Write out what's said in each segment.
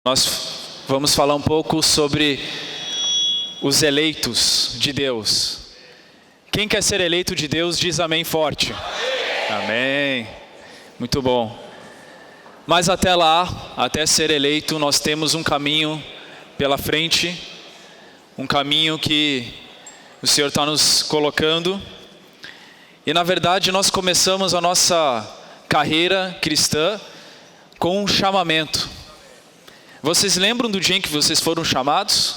Nós vamos falar um pouco sobre os eleitos de Deus. Quem quer ser eleito de Deus diz amém forte. Amém. Muito bom. Mas até lá, até ser eleito, nós temos um caminho pela frente, um caminho que o Senhor está nos colocando. E na verdade nós começamos a nossa carreira cristã com um chamamento. Vocês lembram do dia em que vocês foram chamados?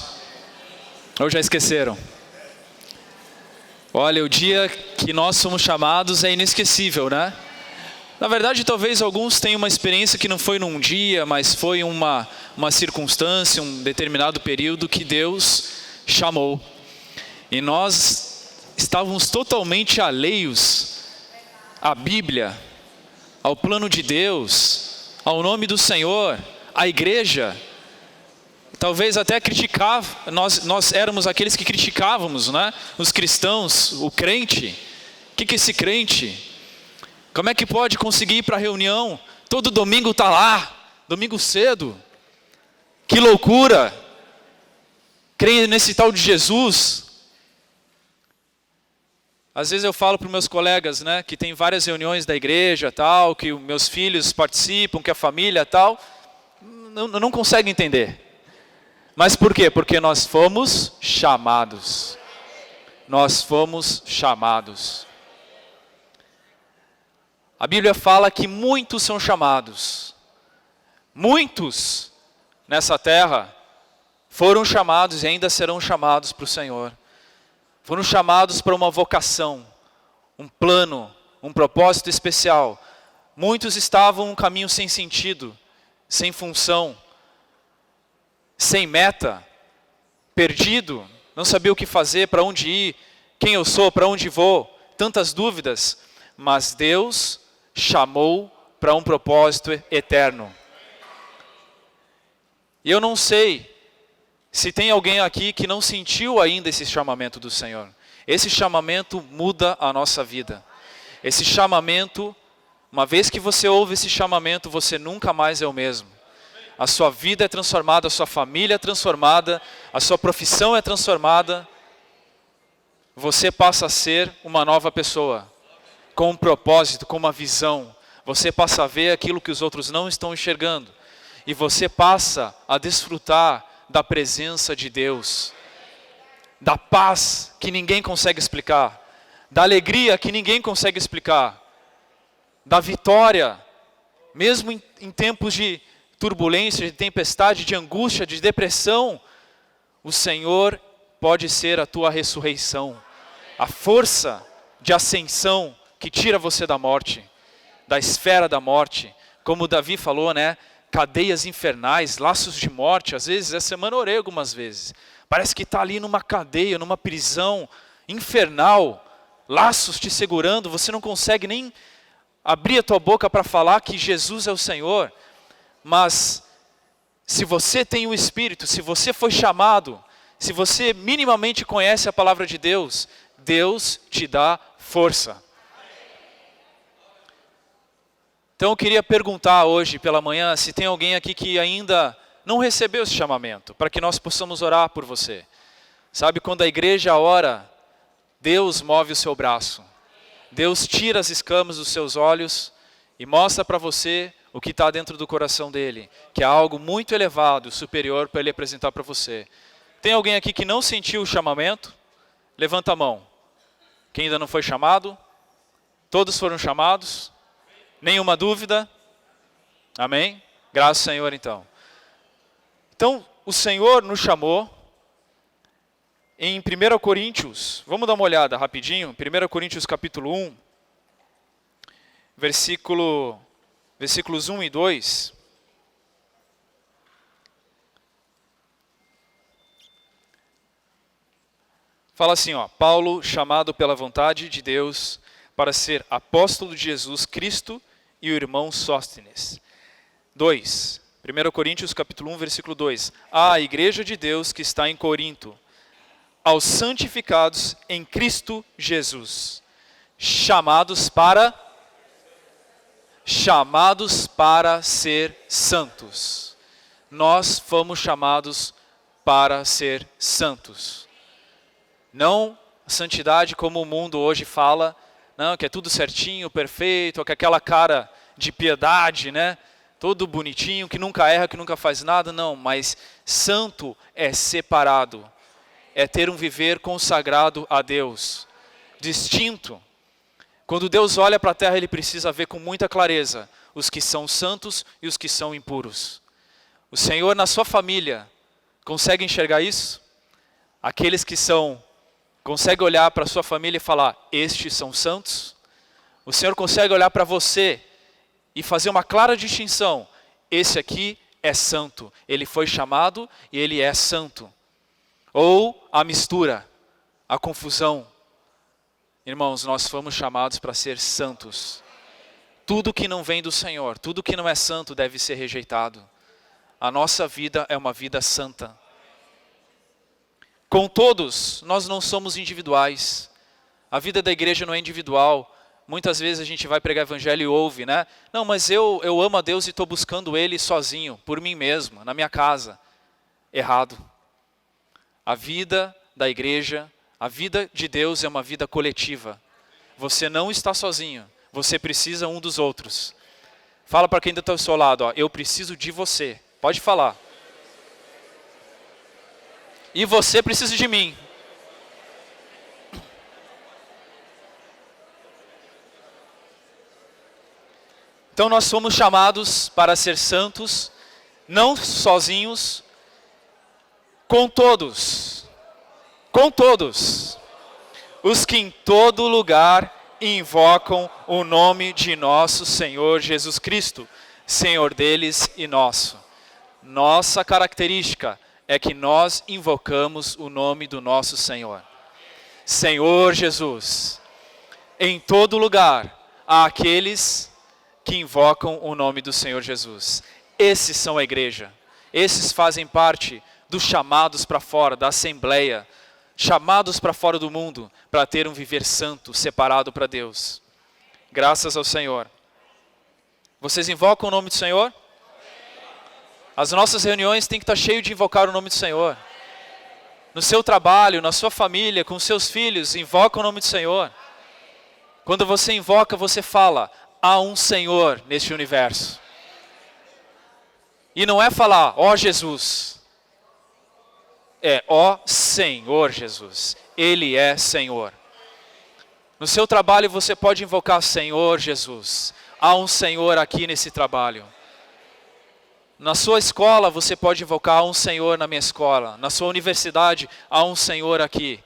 Ou já esqueceram? Olha, o dia que nós somos chamados é inesquecível, né? Na verdade, talvez alguns tenham uma experiência que não foi num dia, mas foi uma circunstância, um determinado período que Deus chamou. E nós estávamos totalmente alheios à Bíblia, ao plano de Deus, ao nome do Senhor, à igreja. Talvez até criticava, nós éramos aqueles que criticávamos, né? Os cristãos, o crente. O que é esse crente? Como é que pode conseguir ir para a reunião? Todo domingo está lá, domingo cedo. Que loucura! Creio nesse tal de Jesus. Às vezes eu falo para os meus colegas, né, que tem várias reuniões da igreja, tal, que os meus filhos participam, que a família, tal, não conseguem entender. Mas por quê? Porque nós fomos chamados. Nós fomos chamados. A Bíblia fala que muitos são chamados. Muitos nessa terra foram chamados e ainda serão chamados para o Senhor. Foram chamados para uma vocação, um plano, um propósito especial. Muitos estavam um caminho sem sentido, sem função, sem meta, perdido, não sabia o que fazer, para onde ir, quem eu sou, para onde vou, tantas dúvidas. Mas Deus chamou para um propósito eterno. E eu não sei se tem alguém aqui que não sentiu ainda esse chamamento do Senhor. Esse chamamento muda a nossa vida. Esse chamamento, uma vez que você ouve esse chamamento, você nunca mais é o mesmo. A sua vida é transformada, a sua família é transformada, a sua profissão é transformada. Você passa a ser uma nova pessoa, com um propósito, com uma visão. Você passa a ver aquilo que os outros não estão enxergando. E você passa a desfrutar da presença de Deus, da paz que ninguém consegue explicar, da alegria que ninguém consegue explicar, da vitória, mesmo em tempos de turbulência, de tempestade, de angústia, de depressão. O Senhor pode ser a tua ressurreição, a força de ascensão que tira você da morte, da esfera da morte, como Davi falou, né? Cadeias infernais, laços de morte. Às vezes, essa semana eu orei algumas vezes. Parece que está ali numa cadeia, numa prisão infernal. Laços te segurando, você não consegue nem abrir a tua boca para falar que Jesus é o Senhor. Mas, se você tem o Espírito, se você foi chamado, se você minimamente conhece a palavra de Deus, Deus te dá força. Então eu queria perguntar hoje pela manhã se tem alguém aqui que ainda não recebeu esse chamamento, para que nós possamos orar por você. Sabe, quando a igreja ora, Deus move o seu braço. Deus tira as escamas dos seus olhos e mostra para você o que está dentro do coração dele, que é algo muito elevado, superior para ele apresentar para você. Tem alguém aqui que não sentiu o chamamento? Levanta a mão. Quem ainda não foi chamado? Todos foram chamados? Nenhuma dúvida? Amém? Graças ao Senhor, então. Então, o Senhor nos chamou em 1 Coríntios. Vamos dar uma olhada rapidinho. 1 Coríntios capítulo 1, versículos 1 e 2. Fala assim, ó: Paulo, chamado pela vontade de Deus para ser apóstolo de Jesus Cristo, e o irmão Sóstenes. 2. 1 Coríntios capítulo 1, versículo 2. A igreja de Deus que está em Corinto, aos santificados em Cristo Jesus, chamados para ser santos. Nós fomos chamados para ser santos. Não santidade como o mundo hoje fala, não, que é tudo certinho, perfeito, com aquela cara de piedade, né? Todo bonitinho, que nunca erra, que nunca faz nada, não. Mas santo é separado, é ter um viver consagrado a Deus, distinto. Quando Deus olha para a terra, Ele precisa ver com muita clareza os que são santos e os que são impuros. O Senhor na sua família consegue enxergar isso? Aqueles que consegue olhar para a sua família e falar, estes são santos? O Senhor consegue olhar para você e fazer uma clara distinção, esse aqui é santo, ele foi chamado e ele é santo. Ou a mistura, a confusão. Irmãos, nós fomos chamados para ser santos. Tudo que não vem do Senhor, tudo que não é santo deve ser rejeitado. A nossa vida é uma vida santa. Com todos, nós não somos individuais. A vida da igreja não é individual. Muitas vezes a gente vai pregar evangelho e ouve, né? Não, mas eu amo a Deus e estou buscando Ele sozinho, por mim mesmo, na minha casa. Errado. A vida da igreja, a vida de Deus é uma vida coletiva. Você não está sozinho, você precisa um dos outros. Fala para quem está ao seu lado, ó, eu preciso de você. Pode falar. E você precisa de mim. Então nós somos chamados para ser santos, não sozinhos, com todos. Com todos. Os que em todo lugar invocam o nome de nosso Senhor Jesus Cristo, Senhor deles e nosso. Nossa característica é que nós invocamos o nome do nosso Senhor. Senhor Jesus. Em todo lugar há aqueles que invocam o nome do Senhor Jesus. Esses são a igreja. Esses fazem parte dos chamados para fora, da assembleia. Chamados para fora do mundo, para ter um viver santo, separado para Deus. Graças ao Senhor. Vocês invocam o nome do Senhor? As nossas reuniões têm que estar cheias de invocar o nome do Senhor. No seu trabalho, na sua família, com seus filhos, invoca o nome do Senhor. Quando você invoca, você fala, há um Senhor neste universo. E não é falar, ó Jesus. É, ó Senhor Jesus. Ele é Senhor. No seu trabalho você pode invocar Senhor Jesus. Há um Senhor aqui nesse trabalho. Na sua escola você pode invocar há um Senhor na minha escola. Na sua universidade há um Senhor aqui.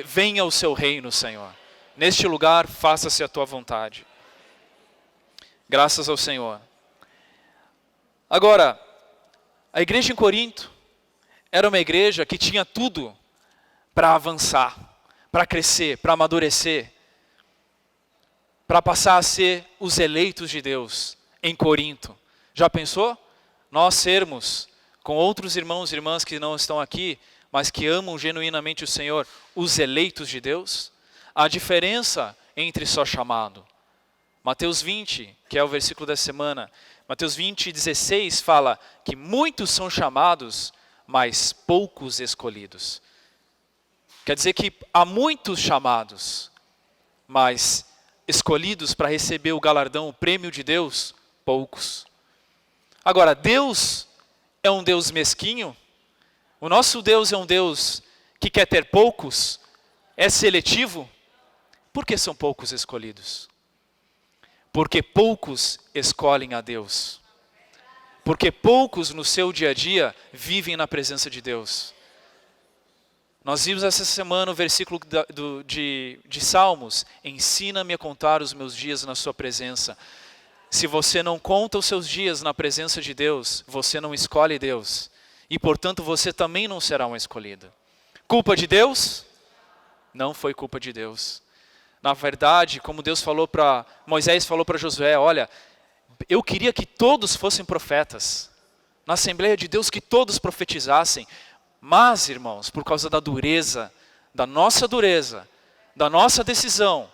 Venha o seu reino, Senhor. Neste lugar faça-se a tua vontade. Graças ao Senhor. Agora, a igreja em Corinto era uma igreja que tinha tudo para avançar, para crescer, para amadurecer, para passar a ser os eleitos de Deus em Corinto. Já pensou? Nós sermos, com outros irmãos e irmãs que não estão aqui, mas que amam genuinamente o Senhor, os eleitos de Deus? A diferença entre só chamado. Mateus 20, que é o versículo da semana, Mateus 20, 16 fala que muitos são chamados, mas poucos escolhidos. Quer dizer que há muitos chamados, mas escolhidos para receber o galardão, o prêmio de Deus, poucos. Agora, Deus é um Deus mesquinho? O nosso Deus é um Deus que quer ter poucos? É seletivo? Por que são poucos escolhidos? Porque poucos escolhem a Deus. Porque poucos no seu dia a dia vivem na presença de Deus. Nós vimos essa semana o versículo de Salmos. Ensina-me a contar os meus dias na sua presença. Se você não conta os seus dias na presença de Deus, você não escolhe Deus. E portanto você também não será um escolhido. Culpa de Deus? Não foi culpa de Deus. Na verdade, como Moisés falou para Josué, olha, eu queria que todos fossem profetas. Na Assembleia de Deus que todos profetizassem. Mas, irmãos, por causa da dureza, da nossa decisão,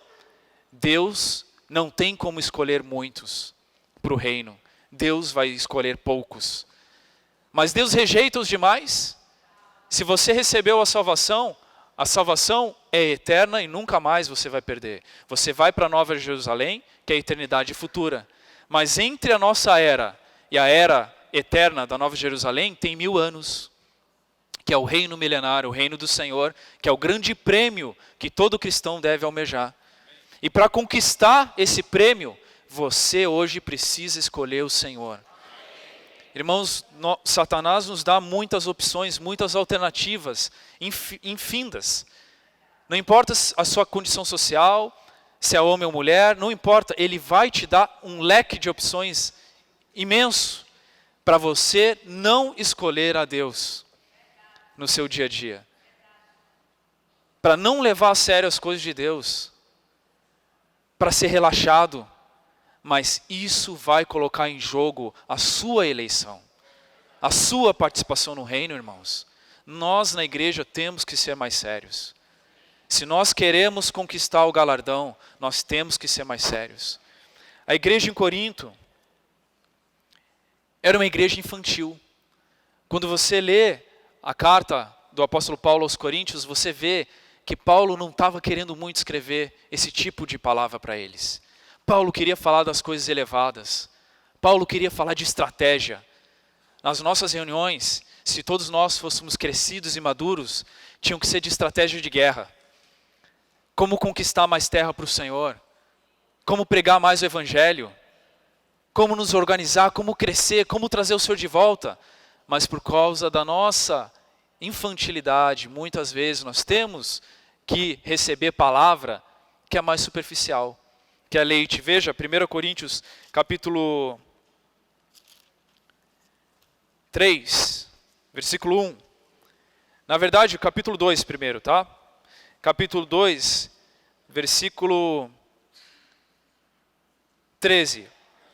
Deus não tem como escolher muitos para o reino. Deus vai escolher poucos. Mas Deus rejeita os demais? Se você recebeu a salvação é eterna e nunca mais você vai perder. Você vai para a Nova Jerusalém, que é a eternidade futura. Mas entre a nossa era e a era eterna da Nova Jerusalém, tem 1000 anos. Que é o reino milenário, o reino do Senhor, que é o grande prêmio que todo cristão deve almejar. E para conquistar esse prêmio, você hoje precisa escolher o Senhor. Irmãos, Satanás nos dá muitas opções, muitas alternativas, infindas. Não importa a sua condição social, se é homem ou mulher, não importa, ele vai te dar um leque de opções imenso para você não escolher a Deus no seu dia a dia. Para não levar a sério as coisas de Deus, para ser relaxado. Mas isso vai colocar em jogo a sua eleição, a sua participação no reino, irmãos. Nós na igreja temos que ser mais sérios. Se nós queremos conquistar o galardão, nós temos que ser mais sérios. A igreja em Corinto era uma igreja infantil. Quando você lê a carta do apóstolo Paulo aos Coríntios, você vê que Paulo não estava querendo muito escrever esse tipo de palavra para eles. Paulo queria falar das coisas elevadas. Paulo queria falar de estratégia. Nas nossas reuniões, se todos nós fôssemos crescidos e maduros, tinham que ser de estratégia de guerra. Como conquistar mais terra para o Senhor. Como pregar mais o Evangelho. Como nos organizar, como crescer, como trazer o Senhor de volta. Mas por causa da nossa infantilidade, muitas vezes nós temos que receber palavra que é mais superficial. Que é leite. Veja, 1 Coríntios, capítulo 3, versículo 1. Na verdade, capítulo 2 primeiro, tá? Capítulo 2, versículo 13.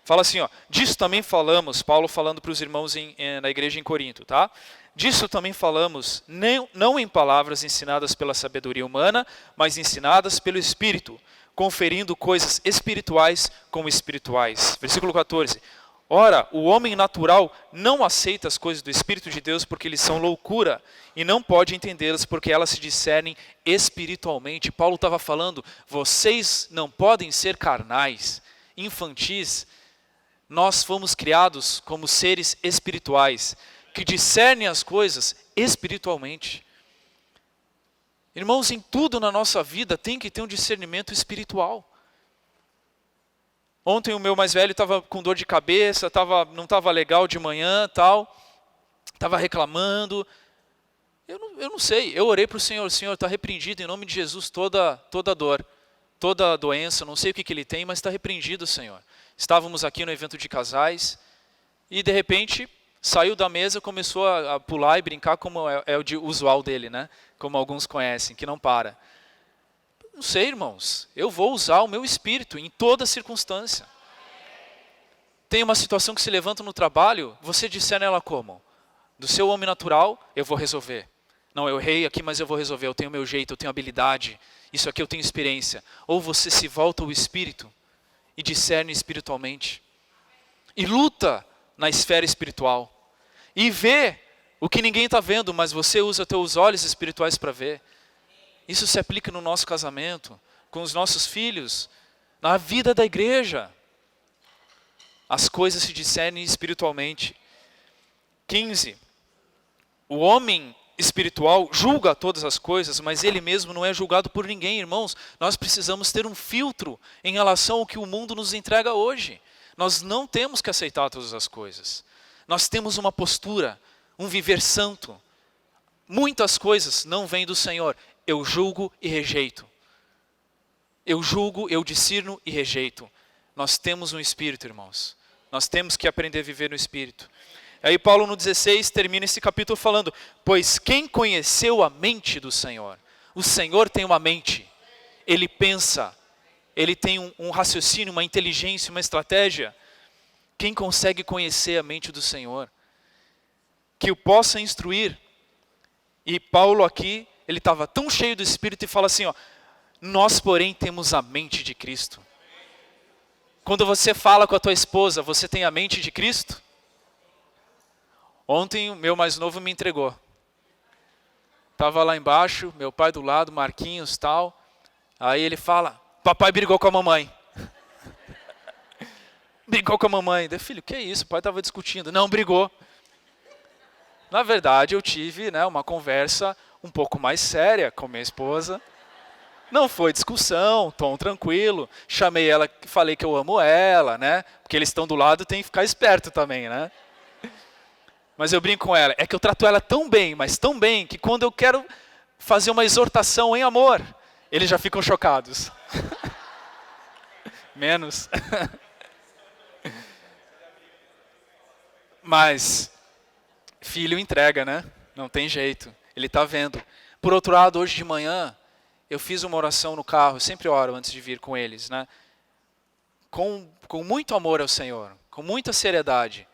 Fala assim, ó. Disso também falamos, Paulo falando para os irmãos na igreja em Corinto, tá? Disso também falamos, não em palavras ensinadas pela sabedoria humana, mas ensinadas pelo Espírito, conferindo coisas espirituais como espirituais. Versículo 14. Ora, o homem natural não aceita as coisas do Espírito de Deus porque eles são loucura e não pode entendê-las porque elas se discernem espiritualmente. Paulo estava falando, vocês não podem ser carnais, infantis. Nós fomos criados como seres espirituais, que discernem as coisas espiritualmente. Irmãos, em tudo na nossa vida tem que ter um discernimento espiritual. Ontem o meu mais velho estava com dor de cabeça, não estava legal de manhã, estava reclamando. Eu não sei, eu orei para o Senhor está repreendido em nome de Jesus toda dor, toda doença, não sei o que ele tem, mas está repreendido, Senhor. Estávamos aqui no evento de casais e de repente saiu da mesa, começou a pular e brincar como é o usual dele, né? Como alguns conhecem, que não para. Não sei, irmãos, eu vou usar o meu espírito em toda circunstância. Tem uma situação que se levanta no trabalho, você discerne ela como? Do seu homem natural, eu vou resolver. Não, eu errei aqui, mas eu vou resolver, eu tenho meu jeito, eu tenho habilidade, isso aqui eu tenho experiência. Ou você se volta ao espírito e discerne espiritualmente. E luta na esfera espiritual. E vê o que ninguém está vendo, mas você usa teus olhos espirituais para ver. Isso se aplica no nosso casamento, com os nossos filhos, na vida da igreja. As coisas se discernem espiritualmente. 15. O homem espiritual julga todas as coisas, mas ele mesmo não é julgado por ninguém, irmãos. Nós precisamos ter um filtro em relação ao que o mundo nos entrega hoje. Nós não temos que aceitar todas as coisas. Nós temos uma postura, um viver santo. Muitas coisas não vêm do Senhor. Eu julgo e rejeito. Eu julgo, eu discerno e rejeito. Nós temos um espírito, irmãos. Nós temos que aprender a viver no espírito. Aí Paulo no 16 termina esse capítulo falando, pois quem conheceu a mente do Senhor? O Senhor tem uma mente. Ele pensa. Ele tem um raciocínio, uma inteligência, uma estratégia. Quem consegue conhecer a mente do Senhor? Que o possa instruir. E Paulo aqui, ele estava tão cheio do Espírito e fala assim, ó, nós porém temos a mente de Cristo. Quando você fala com a tua esposa, você tem a mente de Cristo? Ontem o meu mais novo me entregou. Estava lá embaixo, meu pai do lado, Marquinhos tal. Aí ele fala, papai brigou com a mamãe. Brigou com a mamãe. Eu, filho, que é isso? O pai estava discutindo. Não, brigou. Na verdade, eu tive, né, uma conversa um pouco mais séria com minha esposa. Não foi discussão, tom tranquilo. Chamei ela, falei que eu amo ela, né? Porque eles estão do lado, tem que ficar esperto também, né? Mas eu brinco com ela. É que eu trato ela tão bem, mas tão bem, que quando eu quero fazer uma exortação em amor, eles já ficam chocados. Menos. Mas filho entrega, né? Não tem jeito. Ele está vendo. Por outro lado, hoje de manhã, eu fiz uma oração no carro. Eu sempre oro antes de vir com eles, né? Com muito amor ao Senhor. Com muita seriedade.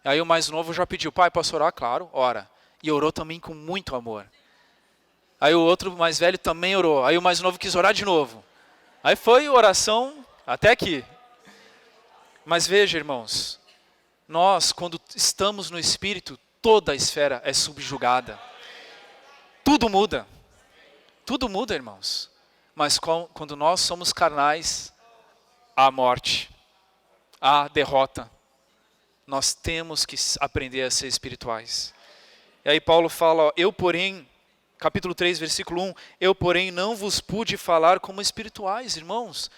Aí o mais novo já pediu, pai, posso orar? Claro, ora. E orou também com muito amor. Aí o outro mais velho também orou. Aí o mais novo quis orar de novo. Aí foi oração até aqui. Mas veja, irmãos, nós, quando estamos no Espírito, toda a esfera é subjugada. Tudo muda. Tudo muda, irmãos. Mas quando nós somos carnais, há morte, há derrota. Nós temos que aprender a ser espirituais. E aí Paulo fala, ó, eu porém, capítulo 3, versículo 1, eu porém não vos pude falar como espirituais, irmãos.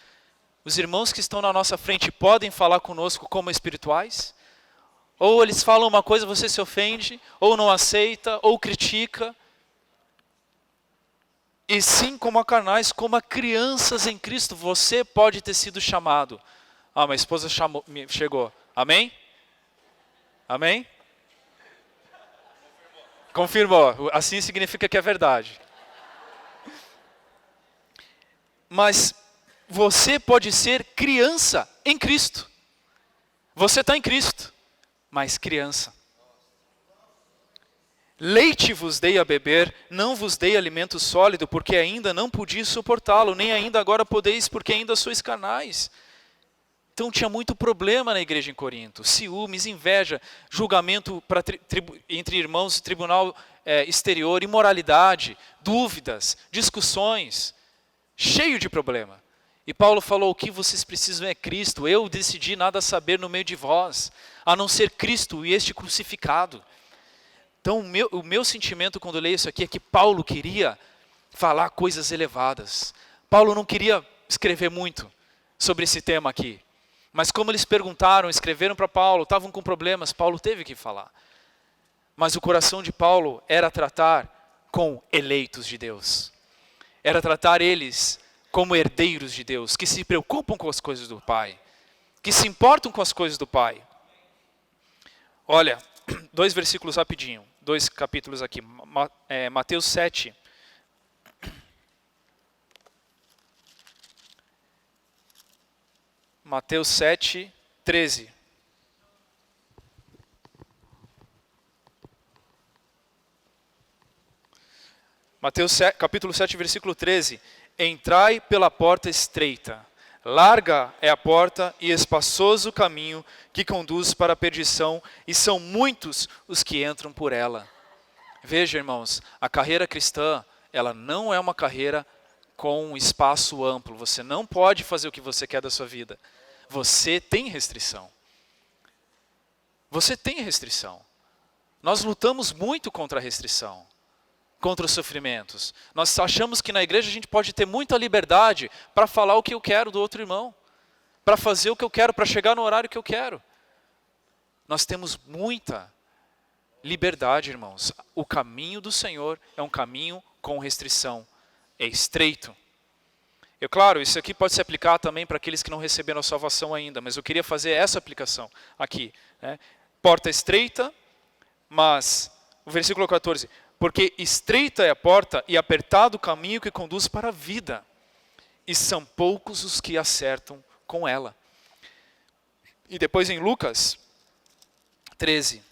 Os irmãos que estão na nossa frente podem falar conosco como espirituais? Ou eles falam uma coisa, você se ofende, ou não aceita, ou critica. E sim, como a carnais, como a crianças em Cristo, você pode ter sido chamado. Ah, minha esposa chegou. Amém? Amém? Confirmou. Assim significa que é verdade. Mas você pode ser criança em Cristo. Você está em Cristo, mas criança. Leite vos dei a beber, não vos dei alimento sólido, porque ainda não podiais suportá-lo, nem ainda agora podeis, porque ainda sois carnais. Então tinha muito problema na igreja em Corinto. Ciúmes, inveja, julgamento entre irmãos, tribunal exterior, imoralidade, dúvidas, discussões. Cheio de problema. E Paulo falou, o que vocês precisam é Cristo. Eu decidi nada saber no meio de vós, a não ser Cristo e este crucificado. Então o meu sentimento quando eu leio isso aqui é que Paulo queria falar coisas elevadas. Paulo não queria escrever muito sobre esse tema aqui. Mas como eles perguntaram, escreveram para Paulo, estavam com problemas, Paulo teve que falar. Mas o coração de Paulo era tratar com eleitos de Deus. Era tratar eles como herdeiros de Deus, que se preocupam com as coisas do Pai, que se importam com as coisas do Pai. Olha, 2 versículos rapidinho, 2 capítulos aqui, Mateus 7. Mateus 7, 13. Mateus capítulo 7, versículo 13. Entrai pela porta estreita. Larga é a porta e espaçoso o caminho que conduz para a perdição, e são muitos os que entram por ela. Veja, irmãos, a carreira cristã, ela não é uma carreira com um espaço amplo. Você não pode fazer o que você quer da sua vida. Você tem restrição. Você tem restrição. Nós lutamos muito contra a restrição, contra os sofrimentos. Nós achamos que na igreja a gente pode ter muita liberdade para falar o que eu quero do outro irmão, para fazer o que eu quero, para chegar no horário que eu quero. Nós temos muita liberdade, irmãos. O caminho do Senhor é um caminho com restrição. É estreito. Claro, isso aqui pode se aplicar também para aqueles que não receberam a salvação ainda, mas eu queria fazer essa aplicação aqui. Né? Porta estreita, mas, o versículo 14, porque estreita é a porta e apertado o caminho que conduz para a vida, e são poucos os que acertam com ela. E depois em Lucas 13.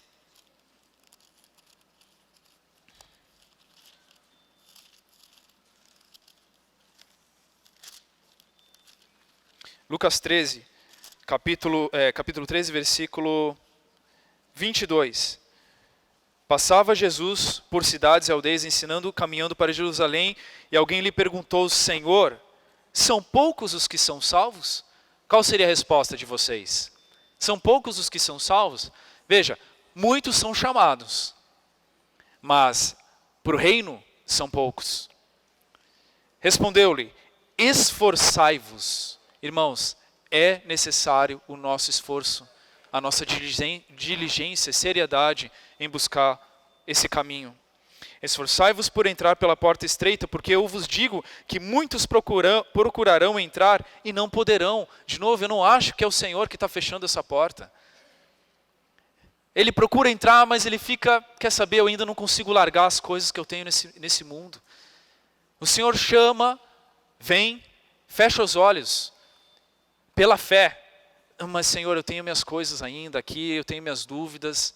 Lucas 13, capítulo 13, versículo 22. Passava Jesus por cidades e aldeias, ensinando, caminhando para Jerusalém, e alguém lhe perguntou: Senhor, são poucos os que são salvos? Qual seria a resposta de vocês? São poucos os que são salvos? Veja, muitos são chamados, mas para o reino são poucos. Respondeu-lhe: esforçai-vos. Irmãos, é necessário o nosso esforço, a nossa diligência, seriedade em buscar esse caminho. Esforçai-vos por entrar pela porta estreita, porque eu vos digo que muitos procurarão entrar e não poderão. De novo, eu não acho que é o Senhor que está fechando essa porta. Ele procura entrar, mas ele fica, quer saber, eu ainda não consigo largar as coisas que eu tenho nesse mundo. O Senhor chama, vem, fecha os olhos, pela fé. Mas Senhor, eu tenho minhas coisas ainda aqui, eu tenho minhas dúvidas.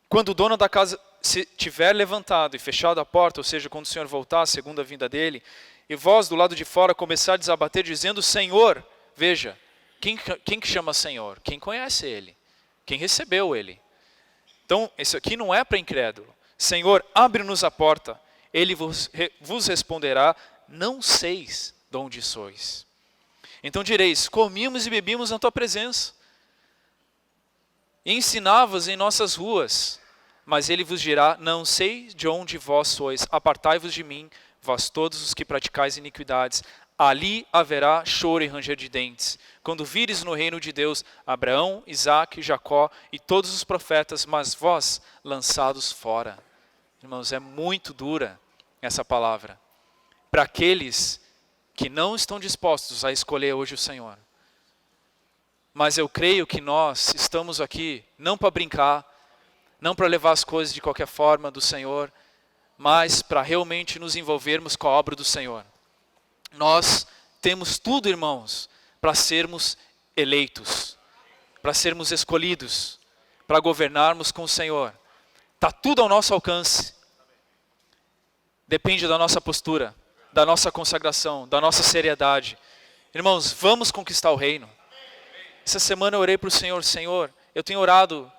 Quando o dono da casa se tiver levantado e fechado a porta, ou seja, quando o Senhor voltar, a segunda vinda dele, e vós do lado de fora começardes a bater dizendo: Senhor, veja, quem que chama Senhor? Quem conhece Ele, quem recebeu Ele. Então, isso aqui não é para incrédulo. Senhor, abre-nos a porta. Ele vos responderá: não seis de onde sois. Então direis: comíamos e bebíamos na tua presença, e ensinavas em nossas ruas. Mas ele vos dirá: não sei de onde vós sois, apartai-vos de mim, vós todos os que praticais iniquidades. Ali haverá choro e ranger de dentes, quando vires no reino de Deus Abraão, Isaque, Jacó e todos os profetas, mas vós lançados fora. Irmãos, é muito dura essa palavra para aqueles que não estão dispostos a escolher hoje o Senhor. Mas eu creio que nós estamos aqui não para brincar, não para levar as coisas de qualquer forma do Senhor, mas para realmente nos envolvermos com a obra do Senhor. Nós temos tudo, irmãos, para sermos eleitos, para sermos escolhidos, para governarmos com o Senhor. Está tudo ao nosso alcance. Depende da nossa postura, da nossa consagração, da nossa seriedade. Irmãos, vamos conquistar o reino. Essa semana eu orei para o Senhor: Senhor, eu tenho orado,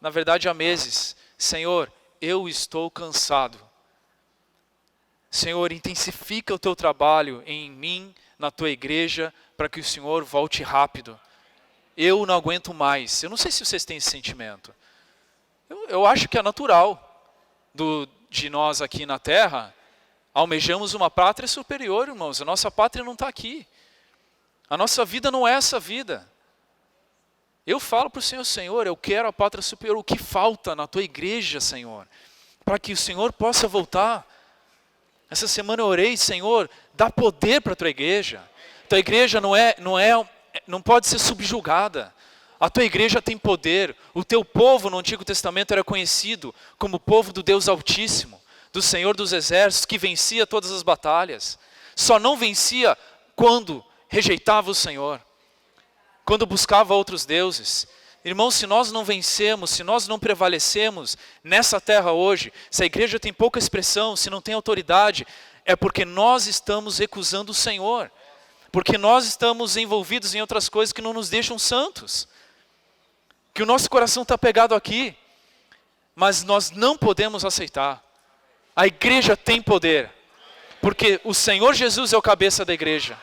na verdade há meses, Senhor, eu estou cansado. Senhor, intensifica o teu trabalho em mim, na tua igreja, para que o Senhor volte rápido. Eu não aguento mais. Eu não sei se vocês têm esse sentimento. Eu acho que é natural de nós aqui na terra, almejamos uma pátria superior, irmãos. A nossa pátria não está aqui. A nossa vida não é essa vida. Eu falo para o Senhor: Senhor, eu quero a pátria superior. O que falta na tua igreja, Senhor? Para que o Senhor possa voltar. Essa semana eu orei: Senhor, dá poder para a tua igreja. Tua igreja não pode ser subjugada. A tua igreja tem poder. O teu povo no Antigo Testamento era conhecido como o povo do Deus Altíssimo, do Senhor dos Exércitos, que vencia todas as batalhas. Só não vencia quando rejeitava o Senhor, quando buscava outros deuses. Irmãos, se nós não vencemos, se nós não prevalecemos nessa terra hoje, se a igreja tem pouca expressão, se não tem autoridade, é porque nós estamos recusando o Senhor, porque nós estamos envolvidos em outras coisas que não nos deixam santos, que o nosso coração está pegado aqui, mas nós não podemos aceitar. A igreja tem poder, porque o Senhor Jesus é o cabeça da igreja,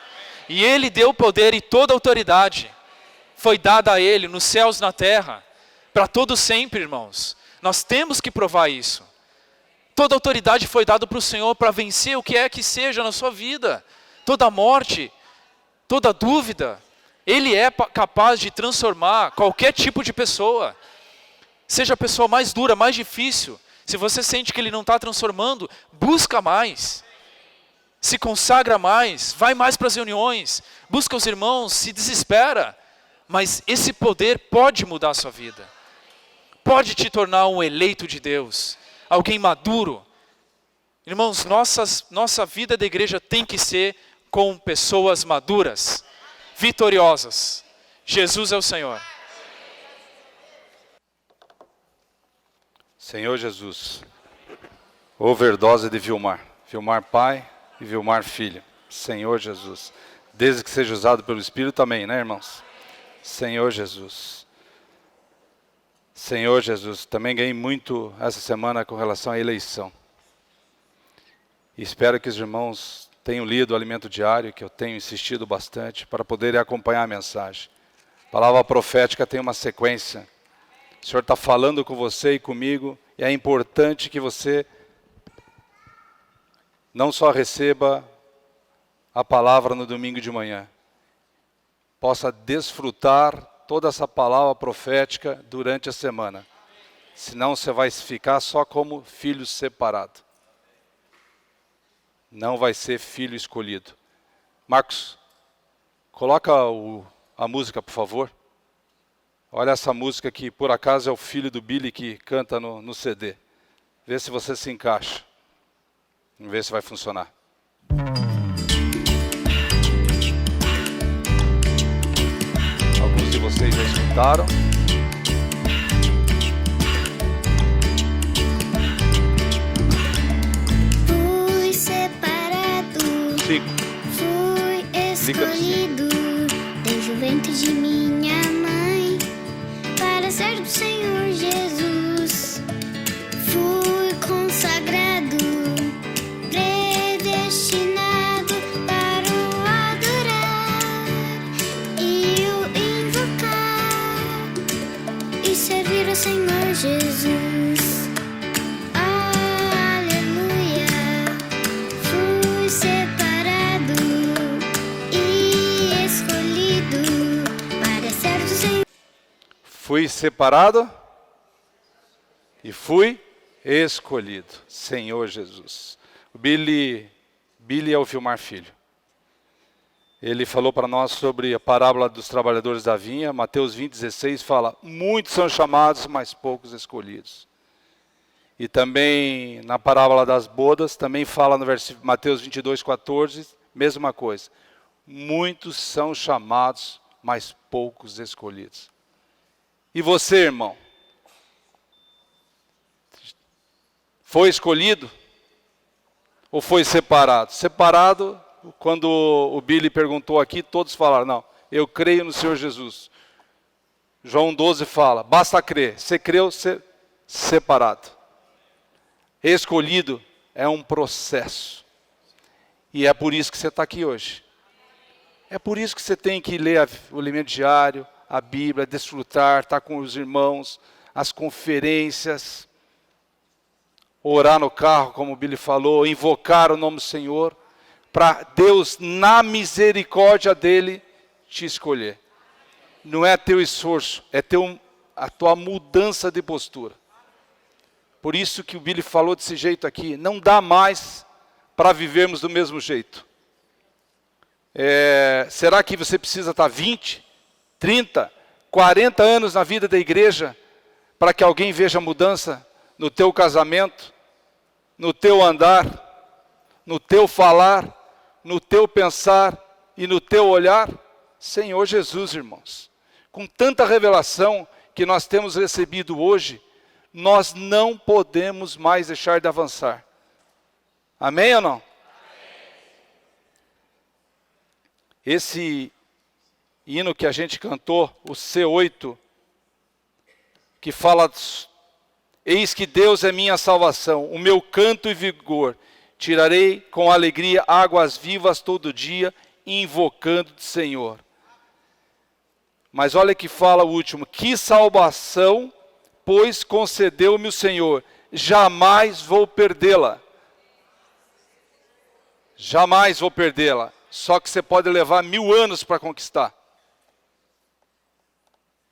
e Ele deu poder e toda a autoridade foi dada a Ele, nos céus e na terra, para todo sempre, irmãos. Nós temos que provar isso. Toda autoridade foi dada para o Senhor para vencer o que é que seja na sua vida. Toda morte, toda dúvida. Ele é capaz de transformar qualquer tipo de pessoa. Seja a pessoa mais dura, mais difícil. Se você sente que Ele não está transformando, busca mais. Se consagra mais, vai mais para as reuniões, busca os irmãos, se desespera. Mas esse poder pode mudar a sua vida. Pode te tornar um eleito de Deus. Alguém maduro. Irmãos, nossa vida da igreja tem que ser com pessoas maduras, vitoriosas. Jesus é o Senhor. Senhor Jesus, overdose de Vilmar. Vilmar pai e Vilmar filho. Senhor Jesus. Desde que seja usado pelo Espírito também, né, irmãos? Senhor Jesus. Senhor Jesus, também ganhei muito essa semana com relação à eleição. E espero que os irmãos tenham lido o Alimento Diário, que eu tenho insistido bastante, para poderem acompanhar a mensagem. A palavra profética tem uma sequência. O Senhor está falando com você e comigo, e é importante que você não só receba a palavra no domingo de manhã, possa desfrutar toda essa palavra profética durante a semana. Senão você vai ficar só como filho separado. Não vai ser filho escolhido. Marcos, coloca a música, por favor. Olha essa música que por acaso é o filho do Billy que canta no CD. Vê se você se encaixa. Vamos ver se vai funcionar. Alguns de vocês já escutaram. Fui separado, fui escolhido desde o ventre de minha mãe para ser do Senhor Jesus. Fui consagrado, predestinado para o adorar e o invocar e servir ao Senhor Jesus. Aleluia, fui separado e escolhido para ser do Senhor. Fui separado e fui escolhido. Senhor Jesus. O Billy é o Vilmar Filho. Ele falou para nós sobre a parábola dos trabalhadores da vinha. Mateus 20:16 fala: muitos são chamados, mas poucos escolhidos. E também na parábola das bodas, também fala no Mateus 22:14, mesma coisa. Muitos são chamados, mas poucos escolhidos. E você, irmão? Foi escolhido? Ou foi separado? Separado, quando o Billy perguntou aqui, todos falaram: não, eu creio no Senhor Jesus. João 12 fala: basta crer. Você creu, separado. Escolhido é um processo. E é por isso que você está aqui hoje. É por isso que você tem que ler o alimento diário, a Bíblia, desfrutar, estar com os irmãos, as conferências, orar no carro, como o Billy falou, invocar o nome do Senhor, para Deus, na misericórdia dEle, te escolher. Não é teu esforço, é a tua mudança de postura. Por isso que o Billy falou desse jeito aqui, não dá mais para vivermos do mesmo jeito. Será que você precisa estar 20, 30, 40 anos na vida da igreja para que alguém veja mudança no teu casamento, no teu andar, no teu falar, no teu pensar e no teu olhar? Senhor Jesus, irmãos, com tanta revelação que nós temos recebido hoje, nós não podemos mais deixar de avançar. Amém ou não? Amém. Esse hino que a gente cantou, o C8, que fala: eis que Deus é minha salvação, o meu canto e vigor, tirarei com alegria águas vivas todo dia, invocando o Senhor. Mas olha que fala o último: que salvação, pois concedeu-me o Senhor, jamais vou perdê-la. Jamais vou perdê-la. Só que você pode levar 1000 anos para conquistar.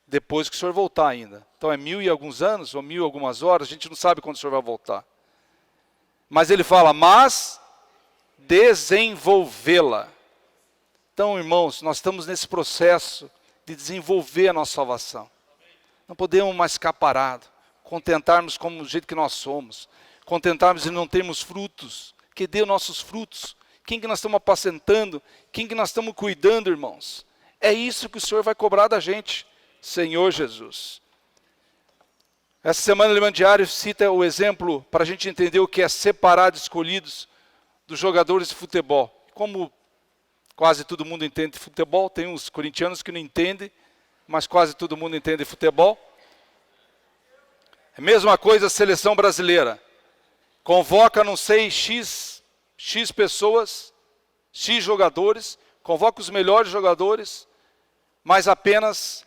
Depois que o Senhor voltar ainda. Então é 1000 e alguns anos, ou 1000 e algumas horas, a gente não sabe quando o Senhor vai voltar. Mas ele fala: mas desenvolvê-la. Então, irmãos, nós estamos nesse processo de desenvolver a nossa salvação. Não podemos mais ficar parados, contentarmos como do jeito que nós somos, contentarmos em não termos frutos, que dê nossos frutos. Quem que nós estamos apacentando? Quem que nós estamos cuidando, irmãos? É isso que o Senhor vai cobrar da gente, Senhor Jesus. Essa semana o Alimento Diário cita o exemplo para a gente entender o que é separado, escolhidos dos jogadores de futebol. Como quase todo mundo entende de futebol, tem uns corintianos que não entendem, mas quase todo mundo entende de futebol. É a mesma coisa a seleção brasileira. Convoca, não sei, X pessoas, X jogadores, convoca os melhores jogadores, mas apenas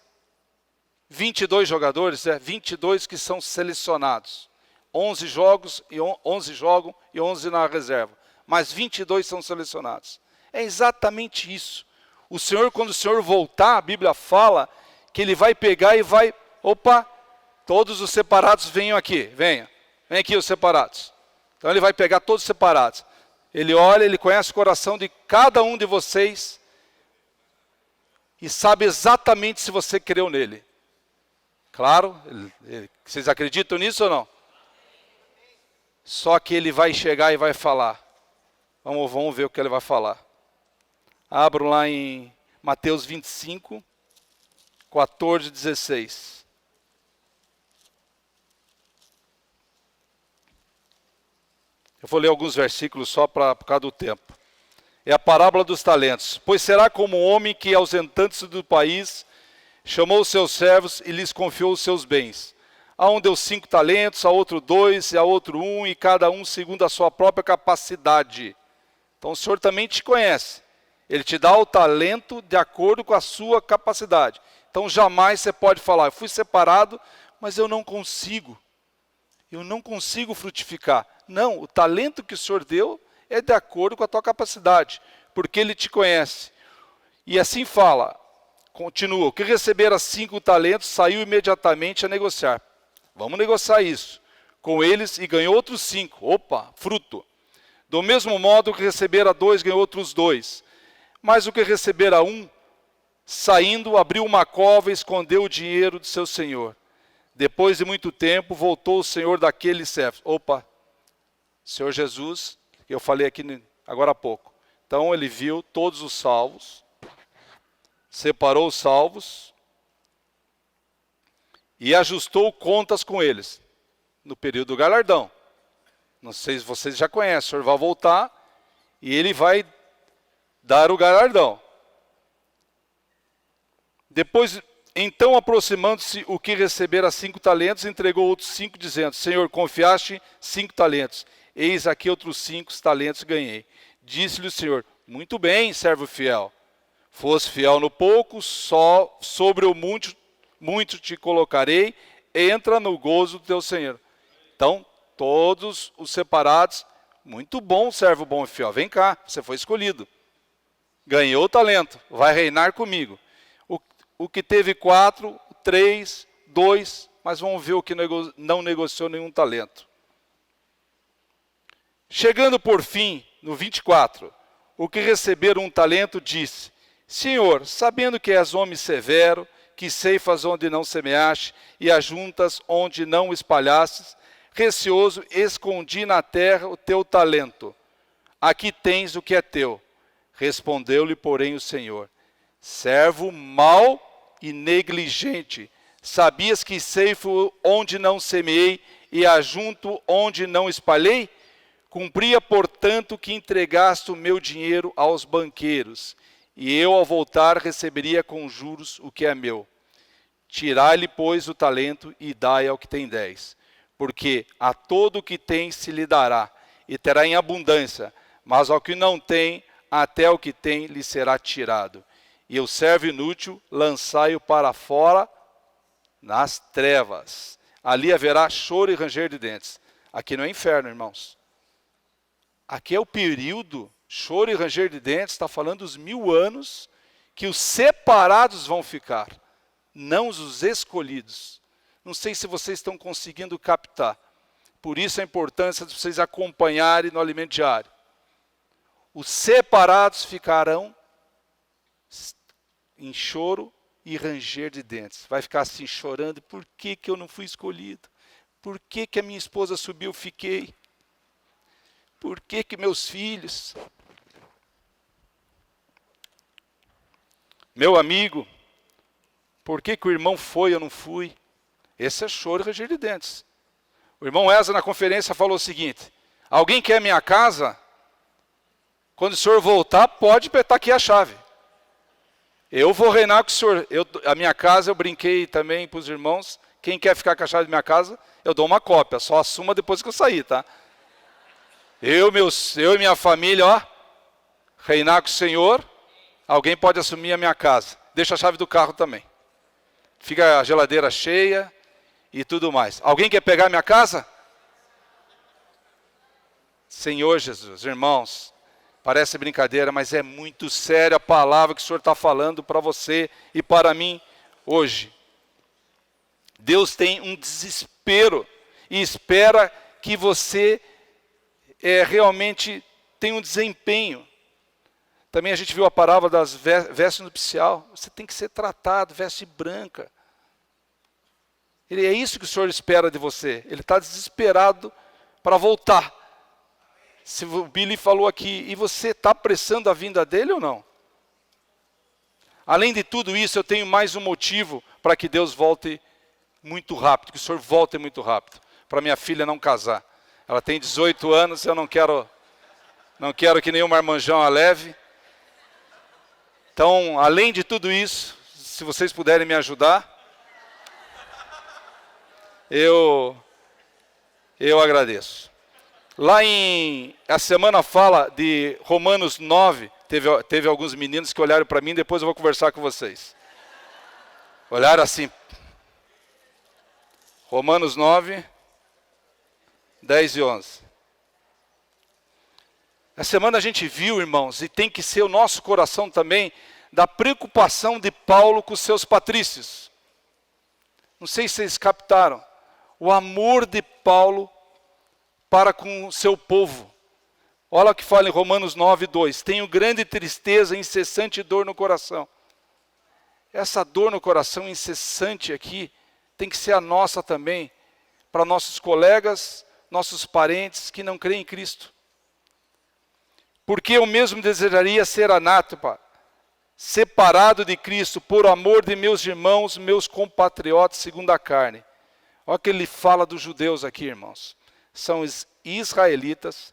22 jogadores, 22 que são selecionados. 11 jogos e 11 jogam e 11 na reserva. Mas 22 são selecionados. É exatamente isso. O Senhor, quando o Senhor voltar, a Bíblia fala que Ele vai pegar e vai... Opa, todos os separados venham aqui, venham. Vem aqui os separados. Então Ele vai pegar todos os separados. Ele olha, Ele conhece o coração de cada um de vocês e sabe exatamente se você creu nele. Claro, vocês acreditam nisso ou não? Só que Ele vai chegar e vai falar. Vamos ver o que Ele vai falar. Abro lá em Mateus 25, 14, 16. Eu vou ler alguns versículos só por causa do tempo. É a parábola dos talentos. Pois será como um homem que, ausentando-se do país, chamou os seus servos e lhes confiou os seus bens. A um deu 5 talentos, a outro 2, e a outro 1, e cada um segundo a sua própria capacidade. Então o Senhor também te conhece. Ele te dá o talento de acordo com a sua capacidade. Então jamais você pode falar, eu fui separado, mas eu não consigo. Eu não consigo frutificar. Não, o talento que o Senhor deu é de acordo com a tua capacidade, porque Ele te conhece. E assim fala, continua, o que recebera 5 talentos saiu imediatamente a negociar. Vamos negociar isso com eles e ganhou outros 5. Opa, fruto. Do mesmo modo, o que recebera 2 ganhou outros 2. Mas o que recebera 1, saindo, abriu uma cova e escondeu o dinheiro do seu senhor. Depois de muito tempo, voltou o senhor daquele servo. Opa, Senhor Jesus, que eu falei aqui agora há pouco. Então ele viu todos os salvos, separou os salvos e ajustou contas com eles, no período do galardão. Não sei se vocês já conhecem, o Senhor vai voltar e Ele vai dar o galardão. Depois, então, aproximando-se o que recebera 5 talentos, entregou outros 5, dizendo, Senhor, confiaste 5 talentos, eis aqui outros 5 talentos ganhei. Disse-lhe o Senhor, muito bem, servo fiel, fosse fiel no pouco, só sobre o muito te colocarei, entra no gozo do teu Senhor. Então, todos os separados, muito bom, servo bom e fiel, vem cá, você foi escolhido. Ganhou o talento, vai reinar comigo. O que teve 4, 3, 2, mas vamos ver o que não negociou nenhum talento. Chegando por fim, no 24, o que receberam um talento disse, Senhor, sabendo que és homem severo, que ceifas onde não semeaste e ajuntas onde não espalhastes, receoso, escondi na terra o teu talento. Aqui tens o que é teu. Respondeu-lhe, porém, o Senhor, servo mau e negligente, sabias que ceifo onde não semeei e ajunto onde não espalhei? Cumpria, portanto, que entregaste o meu dinheiro aos banqueiros, e eu, ao voltar, receberia com juros o que é meu. Tirai-lhe, pois, o talento e dai ao que tem 10. Porque a todo o que tem se lhe dará, e terá em abundância, mas ao que não tem, até o que tem lhe será tirado. E o servo inútil, lançai-o para fora nas trevas. Ali haverá choro e ranger de dentes. Aqui não é inferno, irmãos. Aqui é o período, choro e ranger de dentes, está falando dos 1000 anos que os separados vão ficar, não os escolhidos. Não sei se vocês estão conseguindo captar. Por isso a importância de vocês acompanharem no alimento diário. Os separados ficarão em choro e ranger de dentes. Vai ficar assim chorando, por que eu não fui escolhido? Por que a minha esposa subiu, eu fiquei? Por que meus filhos? Meu amigo, por que o irmão foi, eu não fui? Esse é choro e ranger de dentes. O irmão Eza na conferência falou o seguinte, alguém quer minha casa? Quando o senhor voltar, pode apertar aqui a chave. Eu vou reinar com o senhor. A minha casa, eu brinquei também para os irmãos, Quem quer ficar com a chave da minha casa, eu dou uma cópia, só assuma depois que eu sair, tá? Eu e minha família, ó, reinar com o Senhor, alguém pode assumir a minha casa. Deixa a chave do carro também. Fica a geladeira cheia e tudo mais. Alguém quer pegar a minha casa? Senhor Jesus, irmãos, parece brincadeira, mas é muito séria a palavra que o Senhor está falando para você e para mim hoje. Deus tem um desespero e espera que você realmente tenha um desempenho. Também a gente viu a parábola das vestes nupcial. Você tem que ser tratado, veste branca. É isso que o Senhor espera de você. Ele está desesperado para voltar. Se o Billy falou aqui, e você está apressando a vinda dele ou não? Além de tudo isso, eu tenho mais um motivo para que Deus volte muito rápido, que o Senhor volte muito rápido, para minha filha não casar. Ela tem 18 anos, eu não quero que nenhum marmanjão a leve. Então, além de tudo isso, se vocês puderem me ajudar, eu agradeço. A semana fala de Romanos 9, teve alguns meninos que olharam para mim, depois eu vou conversar com vocês. Olharam assim. Romanos 9, 10 e 11. Essa semana a gente viu, irmãos, e tem que ser o nosso coração também, da preocupação de Paulo com os seus patrícios. Não sei se vocês captaram. O amor de Paulo para com o seu povo. Olha o que fala em Romanos 9, 2. Tenho grande tristeza e incessante dor no coração. Essa dor no coração incessante aqui, tem que ser a nossa também, para nossos colegas, nossos parentes que não creem em Cristo. Porque eu mesmo desejaria ser anátema, separado de Cristo, por amor de meus irmãos, meus compatriotas segundo a carne. Olha o que ele fala dos judeus aqui, irmãos. São os israelitas,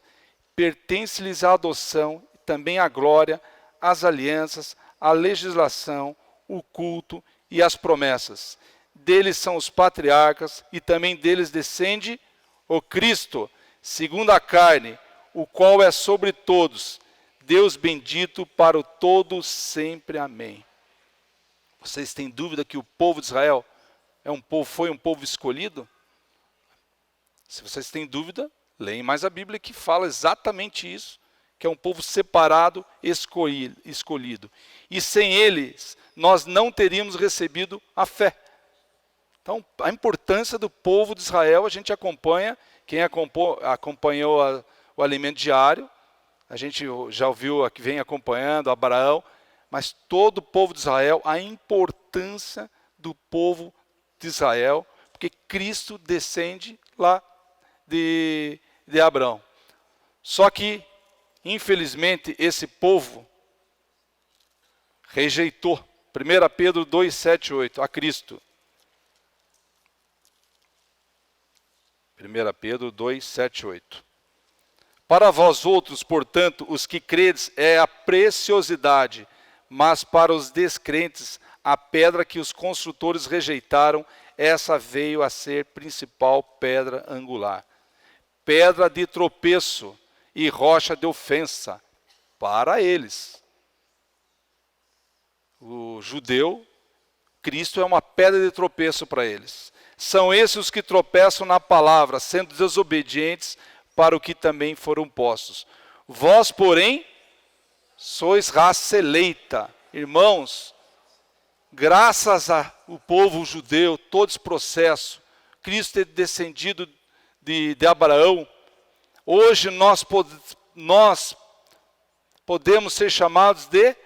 pertence-lhes a adoção, também a glória, as alianças, a legislação, o culto e as promessas. Deles são os patriarcas e também deles descende o Cristo, segundo a carne, o qual é sobre todos, Deus bendito para o todo sempre. Amém. Vocês têm dúvida que o povo de Israel foi um povo escolhido? Se vocês têm dúvida, leem mais a Bíblia que fala exatamente isso, que é um povo separado, escolhido. E sem eles, nós não teríamos recebido a fé. Então, a importância do povo de Israel, a gente acompanha, quem acompanhou o alimento diário, a gente já ouviu, que vem acompanhando, Abraão, mas todo o povo de Israel, a importância do povo de Israel, porque Cristo descende lá de Abraão. Só que, infelizmente, esse povo rejeitou. 1 Pedro 2, 7, 8, a Cristo. 1 Pedro 2, 7, 8. Para vós outros, portanto, os que credes, é a preciosidade, mas para os descrentes, a pedra que os construtores rejeitaram, essa veio a ser principal pedra angular. Pedra de tropeço e rocha de ofensa para eles. O judeu, Cristo é uma pedra de tropeço para eles. São esses os que tropeçam na palavra, sendo desobedientes para o que também foram postos. Vós, porém, sois raça eleita. Irmãos, graças ao povo judeu, todo esse processo, Cristo ter descendido de Abraão, hoje nós podemos ser chamados de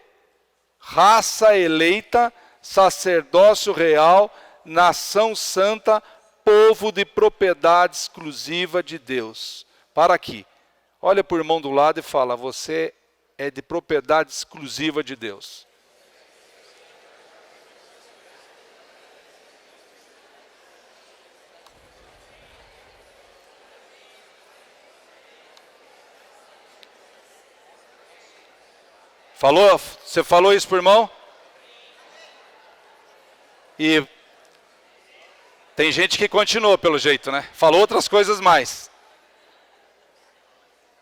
raça eleita, sacerdócio real, nação santa, povo de propriedade exclusiva de Deus. Para aqui, olha para o irmão do lado e fala, você é de propriedade exclusiva de Deus. Você falou isso para o irmão? E Tem gente que continuou pelo jeito, né? Falou outras coisas mais.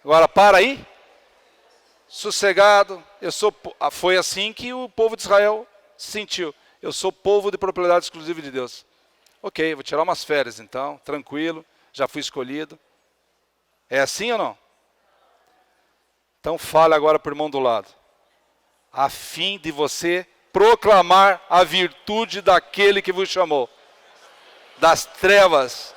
Agora para aí. Sossegado. Foi assim que o povo de Israel se sentiu. Eu sou povo de propriedade exclusiva de Deus. Ok, vou tirar umas férias então, tranquilo, já fui escolhido. É assim ou não? Então fale agora para o irmão do lado. A fim de você proclamar a virtude daquele que vos chamou. Das trevas.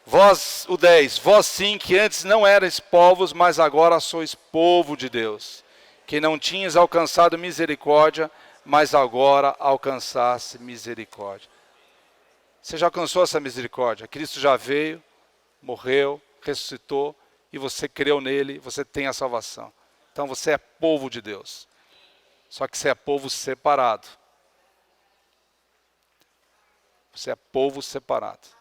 Vós, o 10, vós sim que antes não erais povos, mas agora sois povo de Deus. Que não tinhas alcançado misericórdia, mas agora alcançaste misericórdia. Você já alcançou essa misericórdia? Cristo já veio, morreu, ressuscitou, e você creu nele, você tem a salvação. Então você é povo de Deus. Só que você é povo separado. Você é povo separado.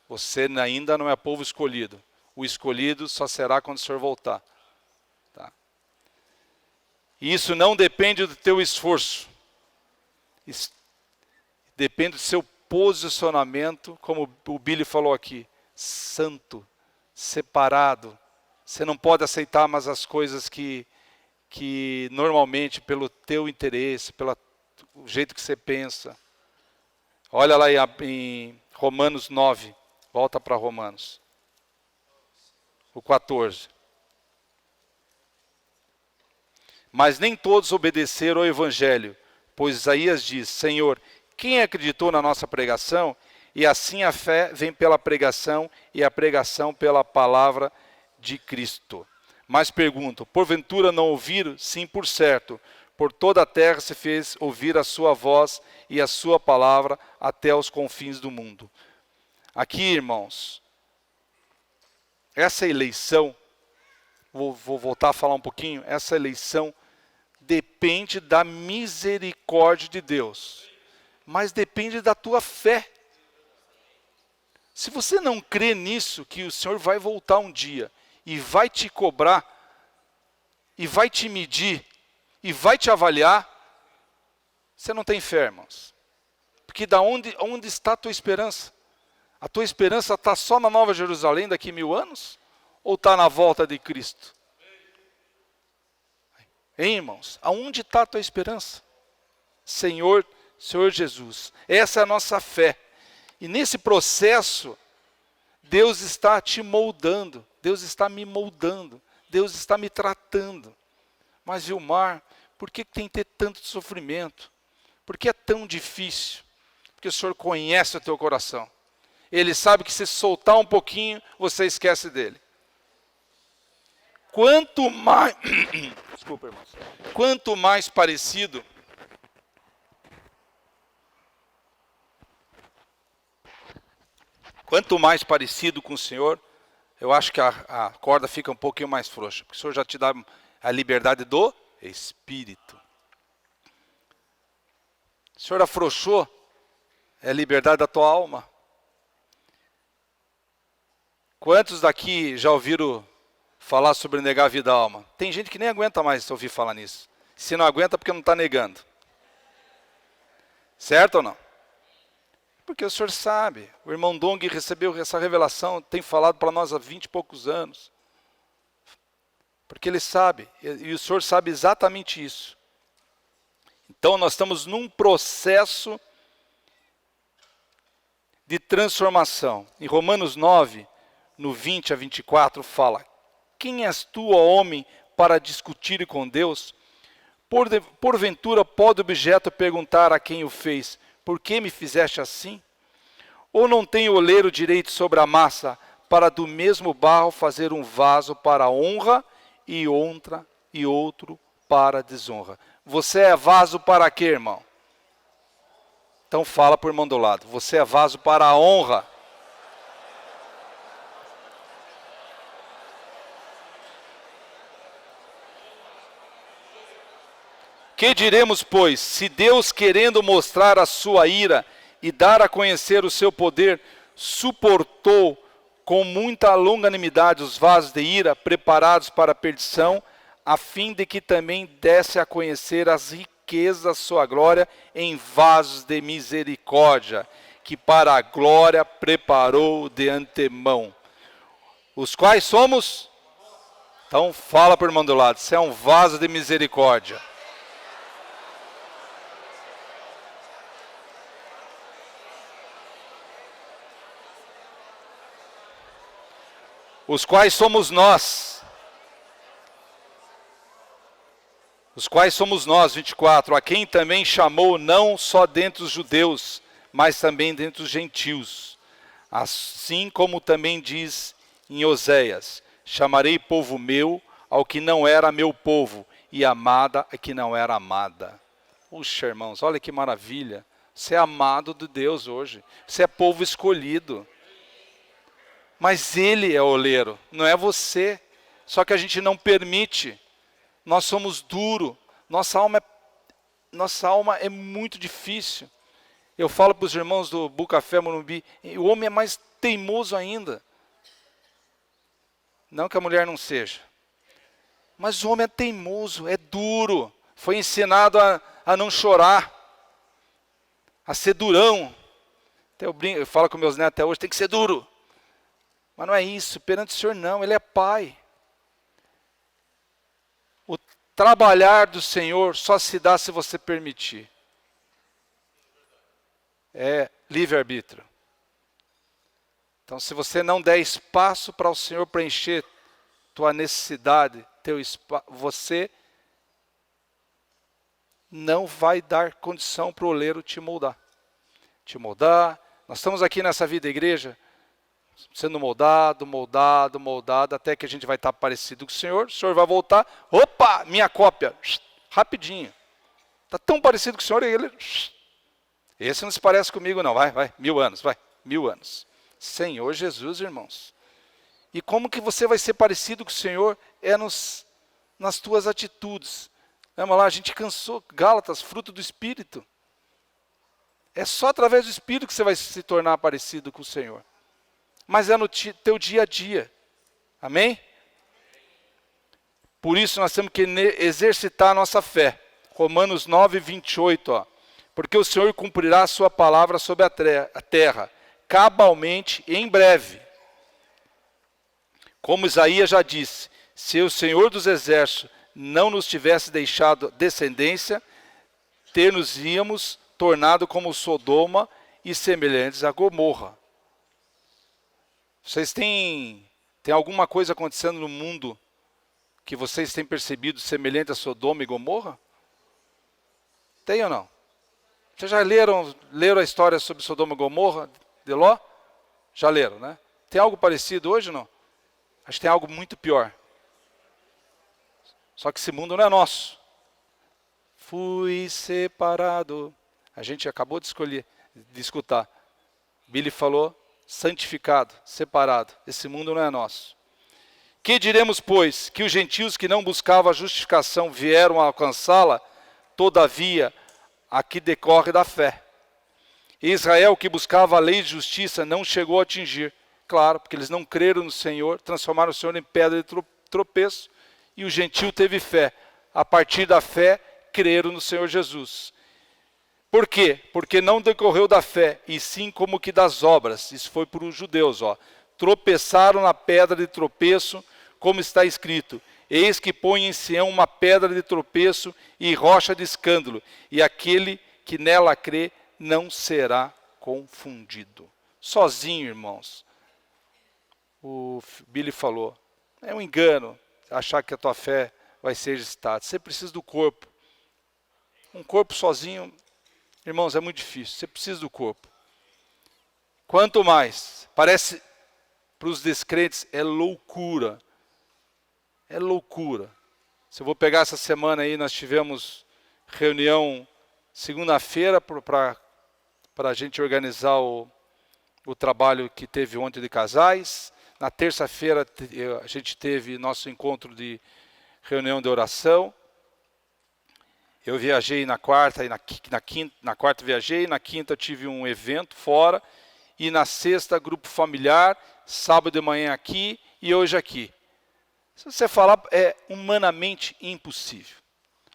Você ainda não é povo escolhido. O escolhido só será quando o Senhor voltar. Tá? E isso não depende do teu esforço. Isso depende do seu posicionamento, como o Billy falou aqui. Santo, separado. Você não pode aceitar mais as coisas que normalmente, pelo teu interesse, pelo jeito que você pensa. Olha lá em Romanos 9. Volta para Romanos. O 14. Mas nem todos obedeceram ao Evangelho, pois Isaías diz, Senhor, quem acreditou na nossa pregação? E assim a fé vem pela pregação, e a pregação pela palavra de Cristo. Mas pergunto, porventura não ouviram? Sim, por certo. Por toda a terra se fez ouvir a sua voz e a sua palavra até os confins do mundo. Aqui, irmãos, essa eleição, vou voltar a falar um pouquinho, essa eleição depende da misericórdia de Deus, mas depende da tua fé. Se você não crê nisso, que o Senhor vai voltar um dia, e vai te cobrar, e vai te medir, e vai te avaliar, você não tem fé, irmãos. Porque onde está a tua esperança? A tua esperança está só na Nova Jerusalém daqui 1000 anos? Ou está na volta de Cristo? Hein, irmãos? Aonde está a tua esperança? Senhor Jesus. Essa é a nossa fé. E nesse processo, Deus está te moldando. Deus está me moldando. Deus está me tratando. Mas, Vilmar, por que tem que ter tanto sofrimento? Por que é tão difícil? Porque o Senhor conhece o teu coração. Ele sabe que se soltar um pouquinho, você esquece dele. Quanto mais, desculpa, irmãos. Quanto mais parecido com o Senhor, eu acho que a corda fica um pouquinho mais frouxa. Porque o Senhor já te dá a liberdade do Espírito. O Senhor afrouxou, é a liberdade da tua alma. Quantos daqui já ouviram falar sobre negar a vida à alma? Tem gente que nem aguenta mais ouvir falar nisso. Se não aguenta, porque não está negando. Certo ou não? Porque o Senhor sabe. O irmão Dong recebeu essa revelação, tem falado para nós há 20 e poucos anos. Porque ele sabe, e o Senhor sabe exatamente isso. Então nós estamos num processo de transformação. Em Romanos 9, no 20 a 24, fala, quem és tu, ó homem, para discutir com Deus? Porventura pode o objeto perguntar a quem o fez, por que me fizeste assim? Ou não tem o oleiro direito sobre a massa, para do mesmo barro fazer um vaso para honra e outro para desonra? Você é vaso para quê, irmão? Então fala para o irmão do lado, você é vaso para a honra. Que diremos, pois, se Deus, querendo mostrar a sua ira e dar a conhecer o seu poder, suportou com muita longanimidade os vasos de ira preparados para a perdição, a fim de que também desse a conhecer as riquezas da sua glória em vasos de misericórdia, que para a glória preparou de antemão. Os quais somos? Então fala para o irmão do lado, você é um vaso de misericórdia. Os quais somos nós. Os quais somos nós, 24, a quem também chamou não só dentre os judeus, mas também dentre os gentios. Assim como também diz em Oséias, chamarei povo meu ao que não era meu povo, e amada a que não era amada. Puxa, irmãos, olha que maravilha. Você é amado de Deus hoje. Você é povo escolhido. Mas Ele é o oleiro, não é você. Só que a gente não permite. Nós somos duros. Nossa alma é muito difícil. Eu falo para os irmãos do Bucafé Morumbi, o homem é mais teimoso ainda. Não que a mulher não seja. Mas o homem é teimoso, é duro. Foi ensinado a não chorar. A ser durão. Eu falo com meus netos até hoje, tem que ser duro. Mas não é isso, perante o Senhor não, Ele é Pai. O trabalhar do Senhor só se dá se você permitir. É livre-arbítrio. Então, se você não der espaço para o Senhor preencher tua necessidade, você não vai dar condição para o oleiro te moldar. Te moldar. Nós estamos aqui nessa vida da igreja, sendo moldado, até que a gente vai estar parecido com o Senhor vai voltar, opa, minha cópia, rapidinho. Está tão parecido com o Senhor, esse não se parece comigo não, vai, 1000 anos. Senhor Jesus, irmãos. E como que você vai ser parecido com o Senhor? É nas tuas atitudes. Vamos lá, a gente cansou, Gálatas, fruto do Espírito. É só através do Espírito que você vai se tornar parecido com o Senhor. Mas é no teu dia a dia. Amém? Por isso nós temos que exercitar a nossa fé. Romanos 9, 28. Ó. Porque o Senhor cumprirá a sua palavra sobre a terra, cabalmente e em breve. Como Isaías já disse, se o Senhor dos Exércitos não nos tivesse deixado descendência, ter-nos-íamos tornado como Sodoma e semelhantes a Gomorra. Vocês têm alguma coisa acontecendo no mundo que vocês têm percebido semelhante a Sodoma e Gomorra? Tem ou não? Vocês já leram a história sobre Sodoma e Gomorra de Ló? Já leram, né? Tem algo parecido hoje ou não? Acho que tem algo muito pior. Só que esse mundo não é nosso. Fui separado. A gente acabou de escutar. Billy falou, santificado, separado. Esse mundo não é nosso. Que diremos, pois, que os gentios que não buscavam a justificação vieram a alcançá-la, todavia, a que decorre da fé. E Israel, que buscava a lei de justiça, não chegou a atingir. Claro, porque eles não creram no Senhor, transformaram o Senhor em pedra de tropeço, e o gentio teve fé. A partir da fé, creram no Senhor Jesus. Por quê? Porque não decorreu da fé, e sim como que das obras. Isso foi para os judeus. Tropeçaram na pedra de tropeço, como está escrito. Eis que põe em Sião uma pedra de tropeço e rocha de escândalo, e aquele que nela crê não será confundido. Sozinho, irmãos. O Billy falou, é um engano achar que a tua fé vai ser exercitada. Você precisa do corpo. Um corpo sozinho, irmãos, é muito difícil. Você precisa do corpo. Quanto mais, parece para os descrentes, é loucura. É loucura. Se eu vou pegar essa semana aí, nós tivemos reunião segunda-feira para a gente organizar o trabalho que teve ontem de casais. Na terça-feira a gente teve nosso encontro de reunião de oração. Eu viajei na quarta, e na quarta viajei, na quinta tive um evento fora, e na sexta grupo familiar, sábado de manhã aqui e hoje aqui. Se você falar, é humanamente impossível.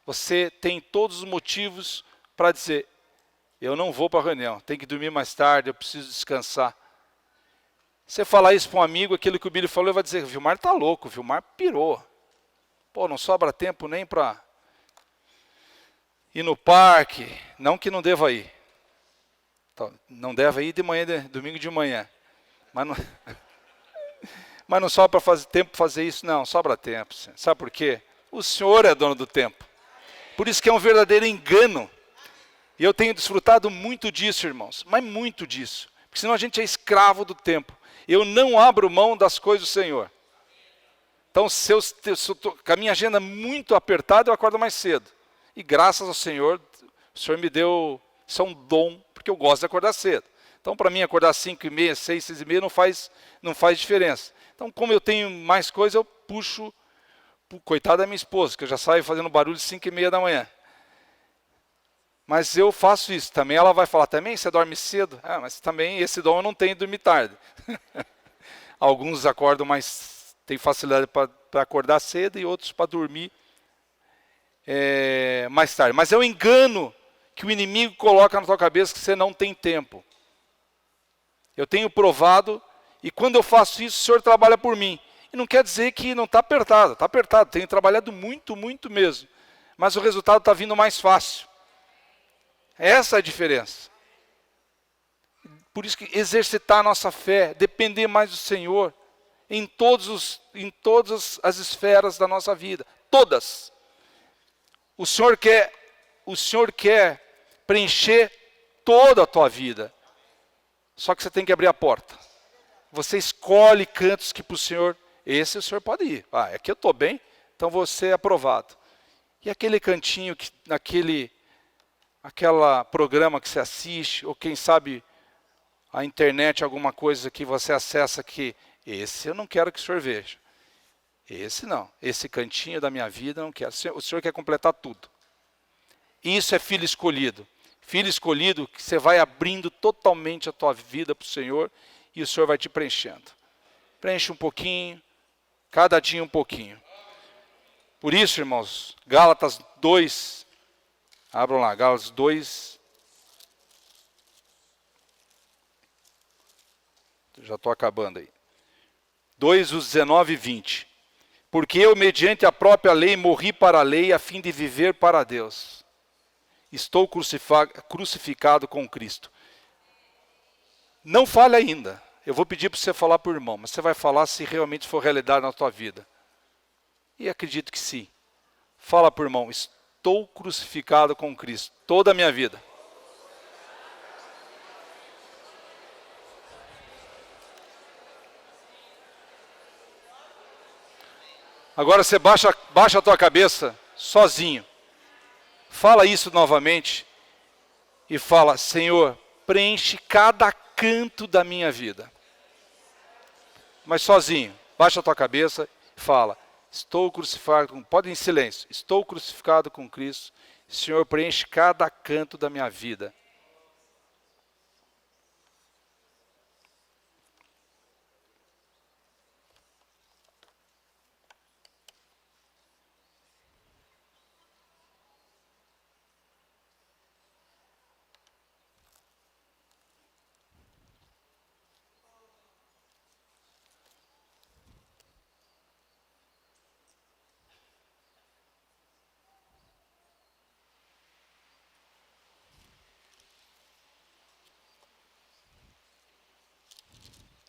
Você tem todos os motivos para dizer, eu não vou para a reunião, tenho que dormir mais tarde, eu preciso descansar. Você falar isso para um amigo, aquilo que o Billy falou, ele vai dizer, Vilmar está louco, Vilmar pirou. Pô, não sobra tempo nem para ir no parque, não que não deva ir. Não deve ir de manhã, domingo de manhã. Mas não sobra tempo para fazer isso, não, sobra tempo. Sabe por quê? O Senhor é dono do tempo. Por isso que é um verdadeiro engano. E eu tenho desfrutado muito disso, irmãos, mas muito disso. Porque senão a gente é escravo do tempo. Eu não abro mão das coisas do Senhor. Então, se eu estou com a minha agenda muito apertada, eu acordo mais cedo. E graças ao Senhor, o Senhor me deu, isso é um dom, porque eu gosto de acordar cedo. Então, para mim, acordar 5h30, 6, 6h30 não faz diferença. Então, como eu tenho mais coisa, eu puxo, coitada da minha esposa, que eu já saio fazendo barulho às 5h30 da manhã. Mas eu faço isso. Também ela vai falar, também você dorme cedo? Ah, mas também esse dom eu não tenho de dormir tarde. Alguns acordam mais, têm facilidade para acordar cedo e outros para dormir mais tarde. Mas é um engano que o inimigo coloca na tua cabeça que você não tem tempo. Eu tenho provado, e quando eu faço isso, o Senhor trabalha por mim. E não quer dizer que não está apertado, tenho trabalhado muito, muito mesmo. Mas o resultado está vindo mais fácil. Essa é a diferença. Por isso que exercitar a nossa fé, depender mais do Senhor, em todas as esferas da nossa vida. Todas. O Senhor quer preencher toda a tua vida. Só que você tem que abrir a porta. Você escolhe cantos que para o Senhor, esse o Senhor pode ir. Ah, aqui eu estou bem, então vou ser aprovado. E aquele cantinho, aquela programa que você assiste, ou quem sabe a internet, alguma coisa que você acessa que esse eu não quero que o Senhor veja. Esse não, esse cantinho da minha vida eu não quero. O Senhor quer completar tudo. Isso é filho escolhido. Filho escolhido que você vai abrindo totalmente a tua vida para o Senhor e o Senhor vai te preenchendo. Preenche um pouquinho, cada dia um pouquinho. Por isso, irmãos, Gálatas 2, abram lá, Gálatas 2. Já estou acabando aí. 2, os 19 e 20. Porque eu, mediante a própria lei, morri para a lei, a fim de viver para Deus. Estou crucificado com Cristo. Não fale ainda. Eu vou pedir para você falar para o irmão, mas você vai falar se realmente for realidade na tua vida. E acredito que sim. Fala para o irmão, estou crucificado com Cristo toda a minha vida. Agora você baixa a tua cabeça sozinho. Fala isso novamente e fala, Senhor, preenche cada canto da minha vida. Mas sozinho, baixa a tua cabeça e fala, estou crucificado, pode ir em silêncio, estou crucificado com Cristo, Senhor, preenche cada canto da minha vida.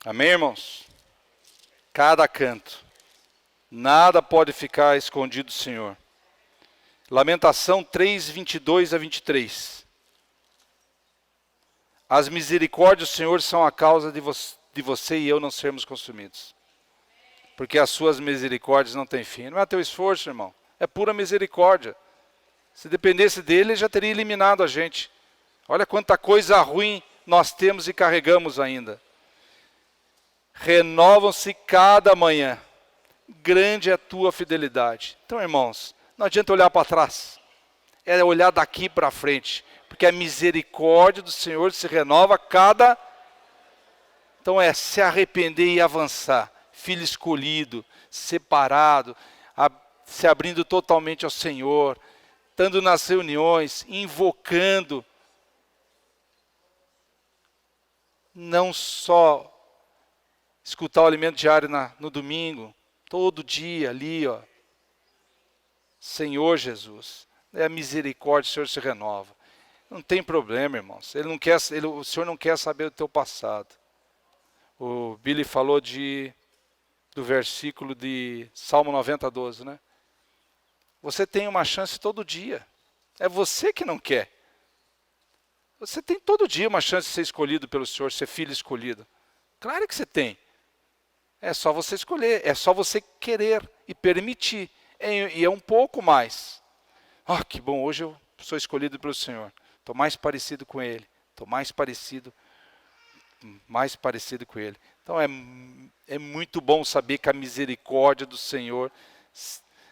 Amém, irmãos? Cada canto. Nada pode ficar escondido do Senhor. Lamentação 3, 22 a 23. As misericórdias do Senhor são a causa de você e eu não sermos consumidos. Porque as suas misericórdias não têm fim. Não é teu esforço, irmão. É pura misericórdia. Se dependesse dele, ele já teria eliminado a gente. Olha quanta coisa ruim nós temos e carregamos ainda. Renovam-se cada manhã. Grande é a tua fidelidade. Então, irmãos, não adianta olhar para trás. é olhar daqui para frente, porque a misericórdia do Senhor se renova a cada... Então é se arrepender e avançar. Filho escolhido, separado, se abrindo totalmente ao Senhor, estando nas reuniões, invocando. Não só escutar o alimento diário no domingo, todo dia ali, ó. Senhor Jesus, é a misericórdia, o Senhor se renova. Não tem problema, irmãos. O Senhor não quer saber do teu passado. O Billy falou do versículo de Salmo 90, 12, né? Você tem uma chance todo dia. É você que não quer. Você tem todo dia uma chance de ser escolhido pelo Senhor, ser filho escolhido. Claro que você tem. É só você escolher, é só você querer e permitir. E é um pouco mais. Ah, que bom, hoje eu sou escolhido pelo Senhor. Estou mais parecido com Ele. Estou mais parecido com Ele. Então é muito bom saber que a misericórdia do Senhor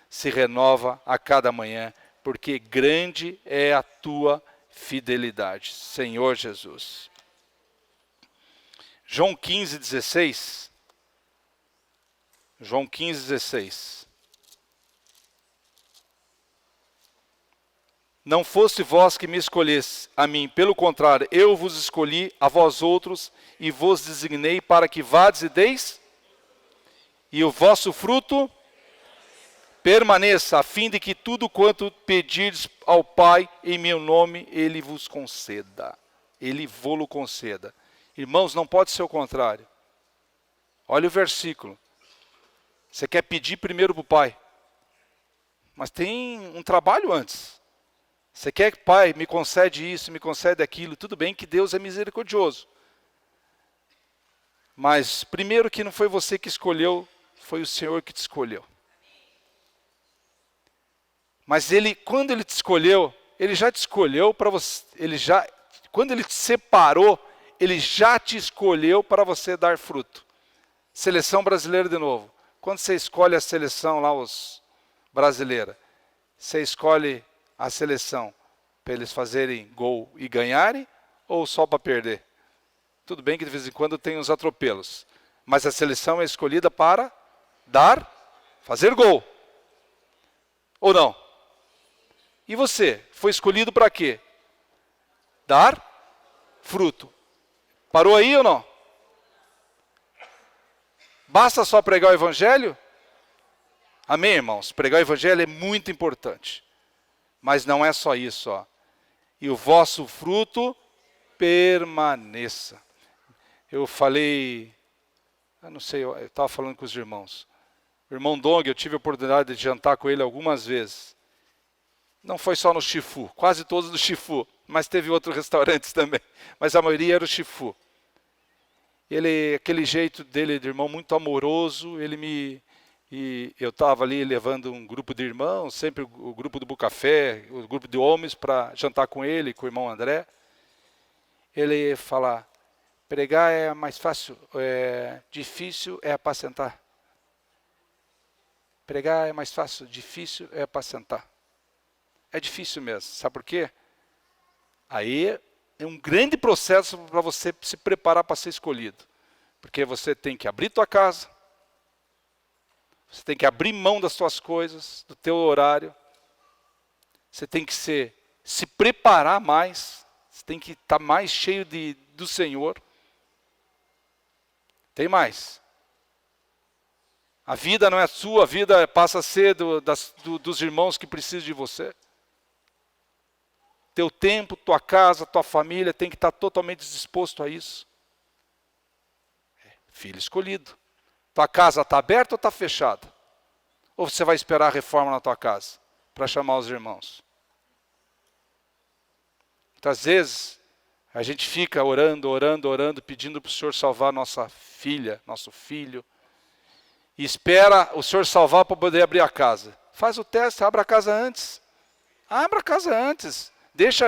se renova a cada manhã, porque grande é a tua fidelidade, Senhor Jesus. João 15, 16. João 15, 16. Não fosse vós que me escolhesse a mim, pelo contrário, eu vos escolhi a vós outros e vos designei para que vades e deis, e o vosso fruto permaneça, a fim de que tudo quanto pedirdes ao Pai em meu nome, Ele vos conceda. Ele vô-lo conceda. Irmãos, não pode ser o contrário. Olha o versículo. Você quer pedir primeiro para o Pai, mas tem um trabalho antes. Você quer que, Pai, me concede isso, me concede aquilo. Tudo bem que Deus é misericordioso. Mas primeiro que não foi você que escolheu, foi o Senhor que te escolheu. Mas quando Ele te escolheu, Ele já te escolheu para você. Quando Ele te separou, Ele já te escolheu para você dar fruto. Seleção brasileira de novo. Quando você escolhe a seleção lá, os brasileira, você escolhe a seleção para eles fazerem gol e ganharem ou só para perder? Tudo bem que de vez em quando tem uns atropelos, mas a seleção é escolhida para fazer gol. Ou não? E você, foi escolhido para quê? Dar fruto. Parou aí ou não? Basta só pregar o Evangelho? Amém, irmãos? Pregar o Evangelho é muito importante. Mas não é só isso, ó. E o vosso fruto permaneça. Eu estava falando com os irmãos. O irmão Dong, eu tive a oportunidade de jantar com ele algumas vezes. Não foi só no Shifu, quase todos no Shifu, mas teve outros restaurantes também. Mas a maioria era o Shifu. Aquele jeito dele de irmão muito amoroso, e eu estava ali levando um grupo de irmãos, sempre o grupo do Bucafé, o grupo de homens para jantar com ele, com o irmão André. Ele fala, pregar é mais fácil, difícil é apacentar. Pregar é mais fácil, difícil é apacentar. É difícil mesmo, sabe por quê? Aí é um grande processo para você se preparar para ser escolhido. Porque você tem que abrir tua casa, você tem que abrir mão das suas coisas, do teu horário. Você tem que se preparar mais. Você tem que estar mais cheio do Senhor. Tem mais. A vida não é sua, a vida passa a ser dos irmãos que precisam de você. Teu tempo, tua casa, tua família tem que estar totalmente disposto a isso. Filho escolhido. Tua casa está aberta ou está fechada? Ou você vai esperar a reforma na tua casa para chamar os irmãos? Muitas vezes a gente fica orando, pedindo para o Senhor salvar nossa filha, nosso filho, e espera o Senhor salvar para poder abrir a casa. Faz o teste, abra a casa antes. Abra a casa antes. Deixa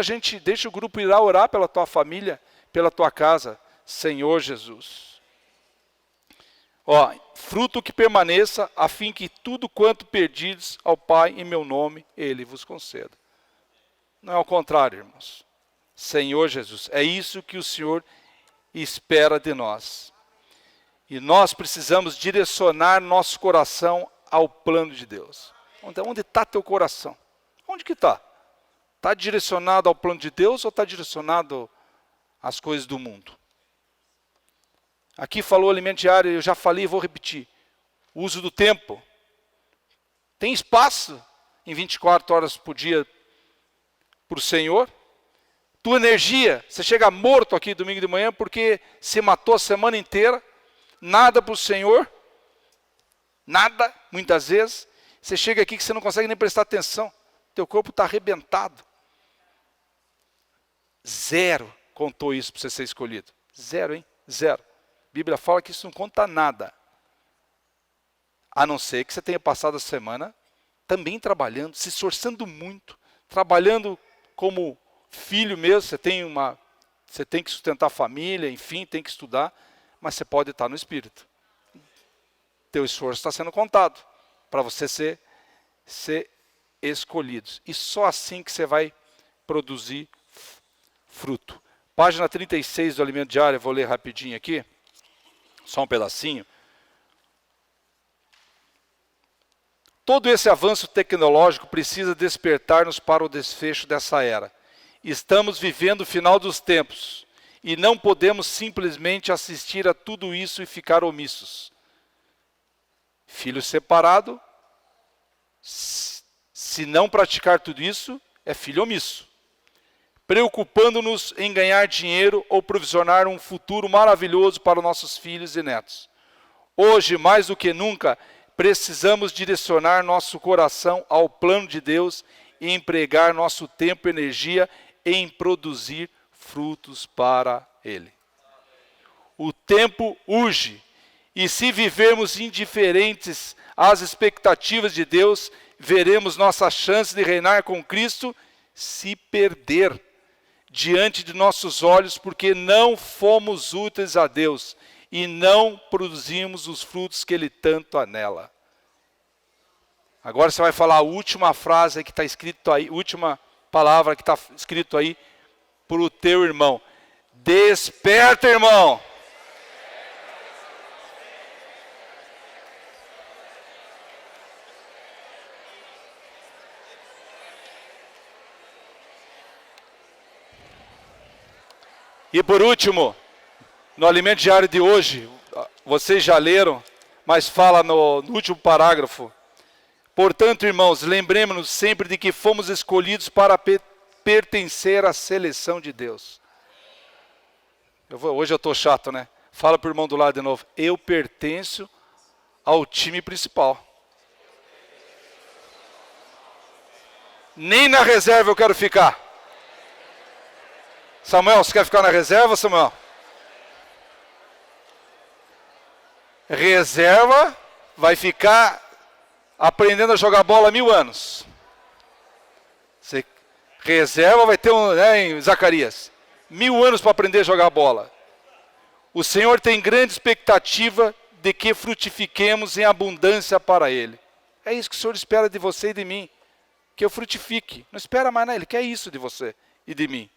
o grupo ir lá orar pela tua família, pela tua casa. Senhor Jesus. Ó, fruto que permaneça, a fim que tudo quanto perdides ao Pai em meu nome, Ele vos conceda. Não é ao contrário, irmãos. Senhor Jesus, é isso que o Senhor espera de nós. E nós precisamos direcionar nosso coração ao plano de Deus. Onde está teu coração? Onde que está? Está direcionado ao plano de Deus ou está direcionado às coisas do mundo? Aqui falou alimento diário, eu já falei e vou repetir. O uso do tempo. Tem espaço em 24 horas por dia para o Senhor? Tua energia, você chega morto aqui domingo de manhã porque se matou a semana inteira, nada para o Senhor, nada, muitas vezes. Você chega aqui que você não consegue nem prestar atenção, teu corpo está arrebentado. Zero contou isso para você ser escolhido. Zero, hein? Zero. A Bíblia fala que isso não conta nada. A não ser que você tenha passado a semana também trabalhando, se esforçando muito, trabalhando como filho mesmo, você tem que sustentar a família, enfim, tem que estudar, mas você pode estar no Espírito. Teu esforço está sendo contado para você ser escolhido. E só assim que você vai produzir fruto. Página 36 do Alimento Diário, eu vou ler rapidinho aqui, só um pedacinho. Todo esse avanço tecnológico precisa despertar-nos para o desfecho dessa era. Estamos vivendo o final dos tempos e não podemos simplesmente assistir a tudo isso e ficar omissos. Filho separado, se não praticar tudo isso, é filho omisso. Preocupando-nos em ganhar dinheiro ou provisionar um futuro maravilhoso para nossos filhos e netos. Hoje, mais do que nunca, precisamos direcionar nosso coração ao plano de Deus e empregar nosso tempo e energia em produzir frutos para Ele. O tempo urge, e se vivermos indiferentes às expectativas de Deus, veremos nossa chance de reinar com Cristo se perder diante de nossos olhos, porque não fomos úteis a Deus e não produzimos os frutos que Ele tanto anela. Agora você vai falar a última frase que está escrito aí, última palavra que está escrito aí para o teu irmão. Desperta, irmão! E por último, no Alimento Diário de hoje, vocês já leram, mas fala no último parágrafo. Portanto, irmãos, lembremos-nos sempre de que fomos escolhidos para pertencer à seleção de Deus. Hoje eu estou chato, né? Fala para o irmão do lado de novo. Eu pertenço ao time principal. Nem na reserva eu quero ficar. Samuel, você quer ficar na reserva, Samuel? Reserva vai ficar aprendendo a jogar bola há 1000 anos. Reserva vai ter em Zacarias 1000 anos para aprender a jogar bola. O Senhor tem grande expectativa de que frutifiquemos em abundância para Ele. É isso que o Senhor espera de você e de mim. Que eu frutifique. Não espera mais, não. Ele quer isso de você e de mim.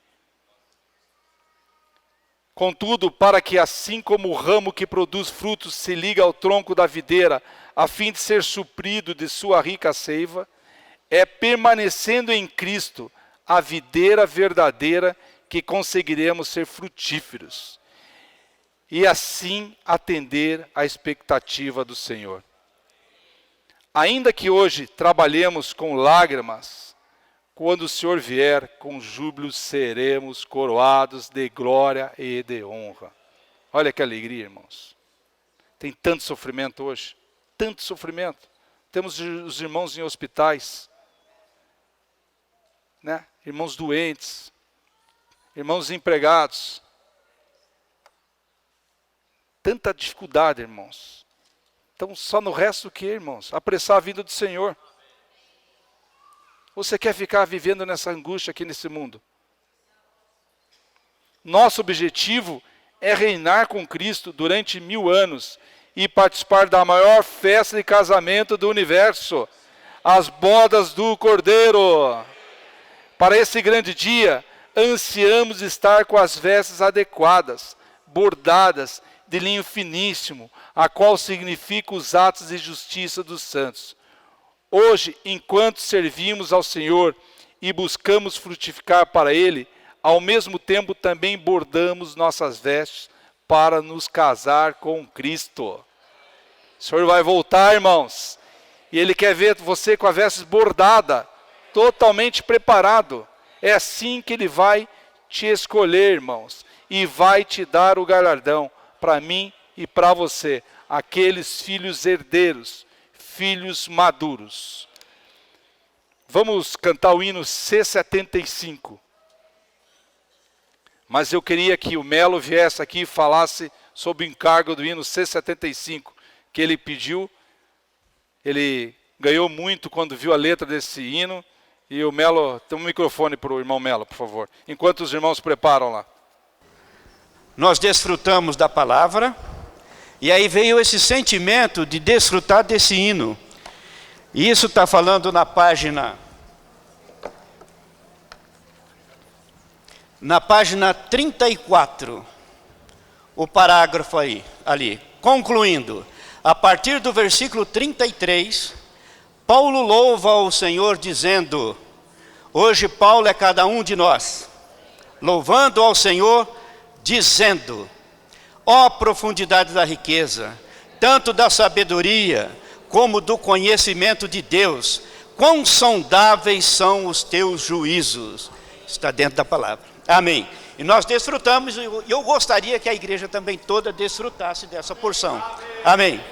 Contudo, para que assim como o ramo que produz frutos se liga ao tronco da videira, a fim de ser suprido de sua rica seiva, é permanecendo em Cristo, a videira verdadeira, que conseguiremos ser frutíferos. E assim atender à expectativa do Senhor. Ainda que hoje trabalhemos com lágrimas, quando o Senhor vier, com júbilo seremos coroados de glória e de honra. Olha que alegria, irmãos. Tem tanto sofrimento hoje. Tanto sofrimento. Temos os irmãos em hospitais. Né? Irmãos doentes. Irmãos desempregados. Tanta dificuldade, irmãos. Então, só no resto o que, irmãos? Apressar a vinda do Senhor. Ou você quer ficar vivendo nessa angústia aqui nesse mundo? Nosso objetivo é reinar com Cristo durante 1000 anos e participar da maior festa de casamento do universo, as bodas do Cordeiro. Para esse grande dia, ansiamos estar com as vestes adequadas, bordadas, de linho finíssimo, a qual significa os atos de justiça dos santos. Hoje, enquanto servimos ao Senhor e buscamos frutificar para Ele, ao mesmo tempo também bordamos nossas vestes para nos casar com Cristo. O Senhor vai voltar, irmãos, e Ele quer ver você com a veste bordada, totalmente preparado. É assim que Ele vai te escolher, irmãos, e vai te dar o galardão, para mim e para você, aqueles filhos herdeiros, filhos maduros. Vamos cantar o hino C75. Mas eu queria que o Melo viesse aqui e falasse sobre o encargo do hino C75, que ele pediu. Ele ganhou muito quando viu a letra desse hino. E o Melo, tem um microfone para o irmão Melo, por favor. Enquanto os irmãos preparam lá. Nós desfrutamos da palavra, e aí veio esse sentimento de desfrutar desse hino. E isso está falando na página 34, o parágrafo ali. Concluindo, a partir do versículo 33, Paulo louva ao Senhor dizendo, hoje Paulo é cada um de nós, louvando ao Senhor, dizendo, ó profundidade da riqueza, tanto da sabedoria, como do conhecimento de Deus, quão sondáveis são os teus juízos. Está dentro da palavra. Amém. E nós desfrutamos, e eu gostaria que a igreja também toda desfrutasse dessa porção. Amém.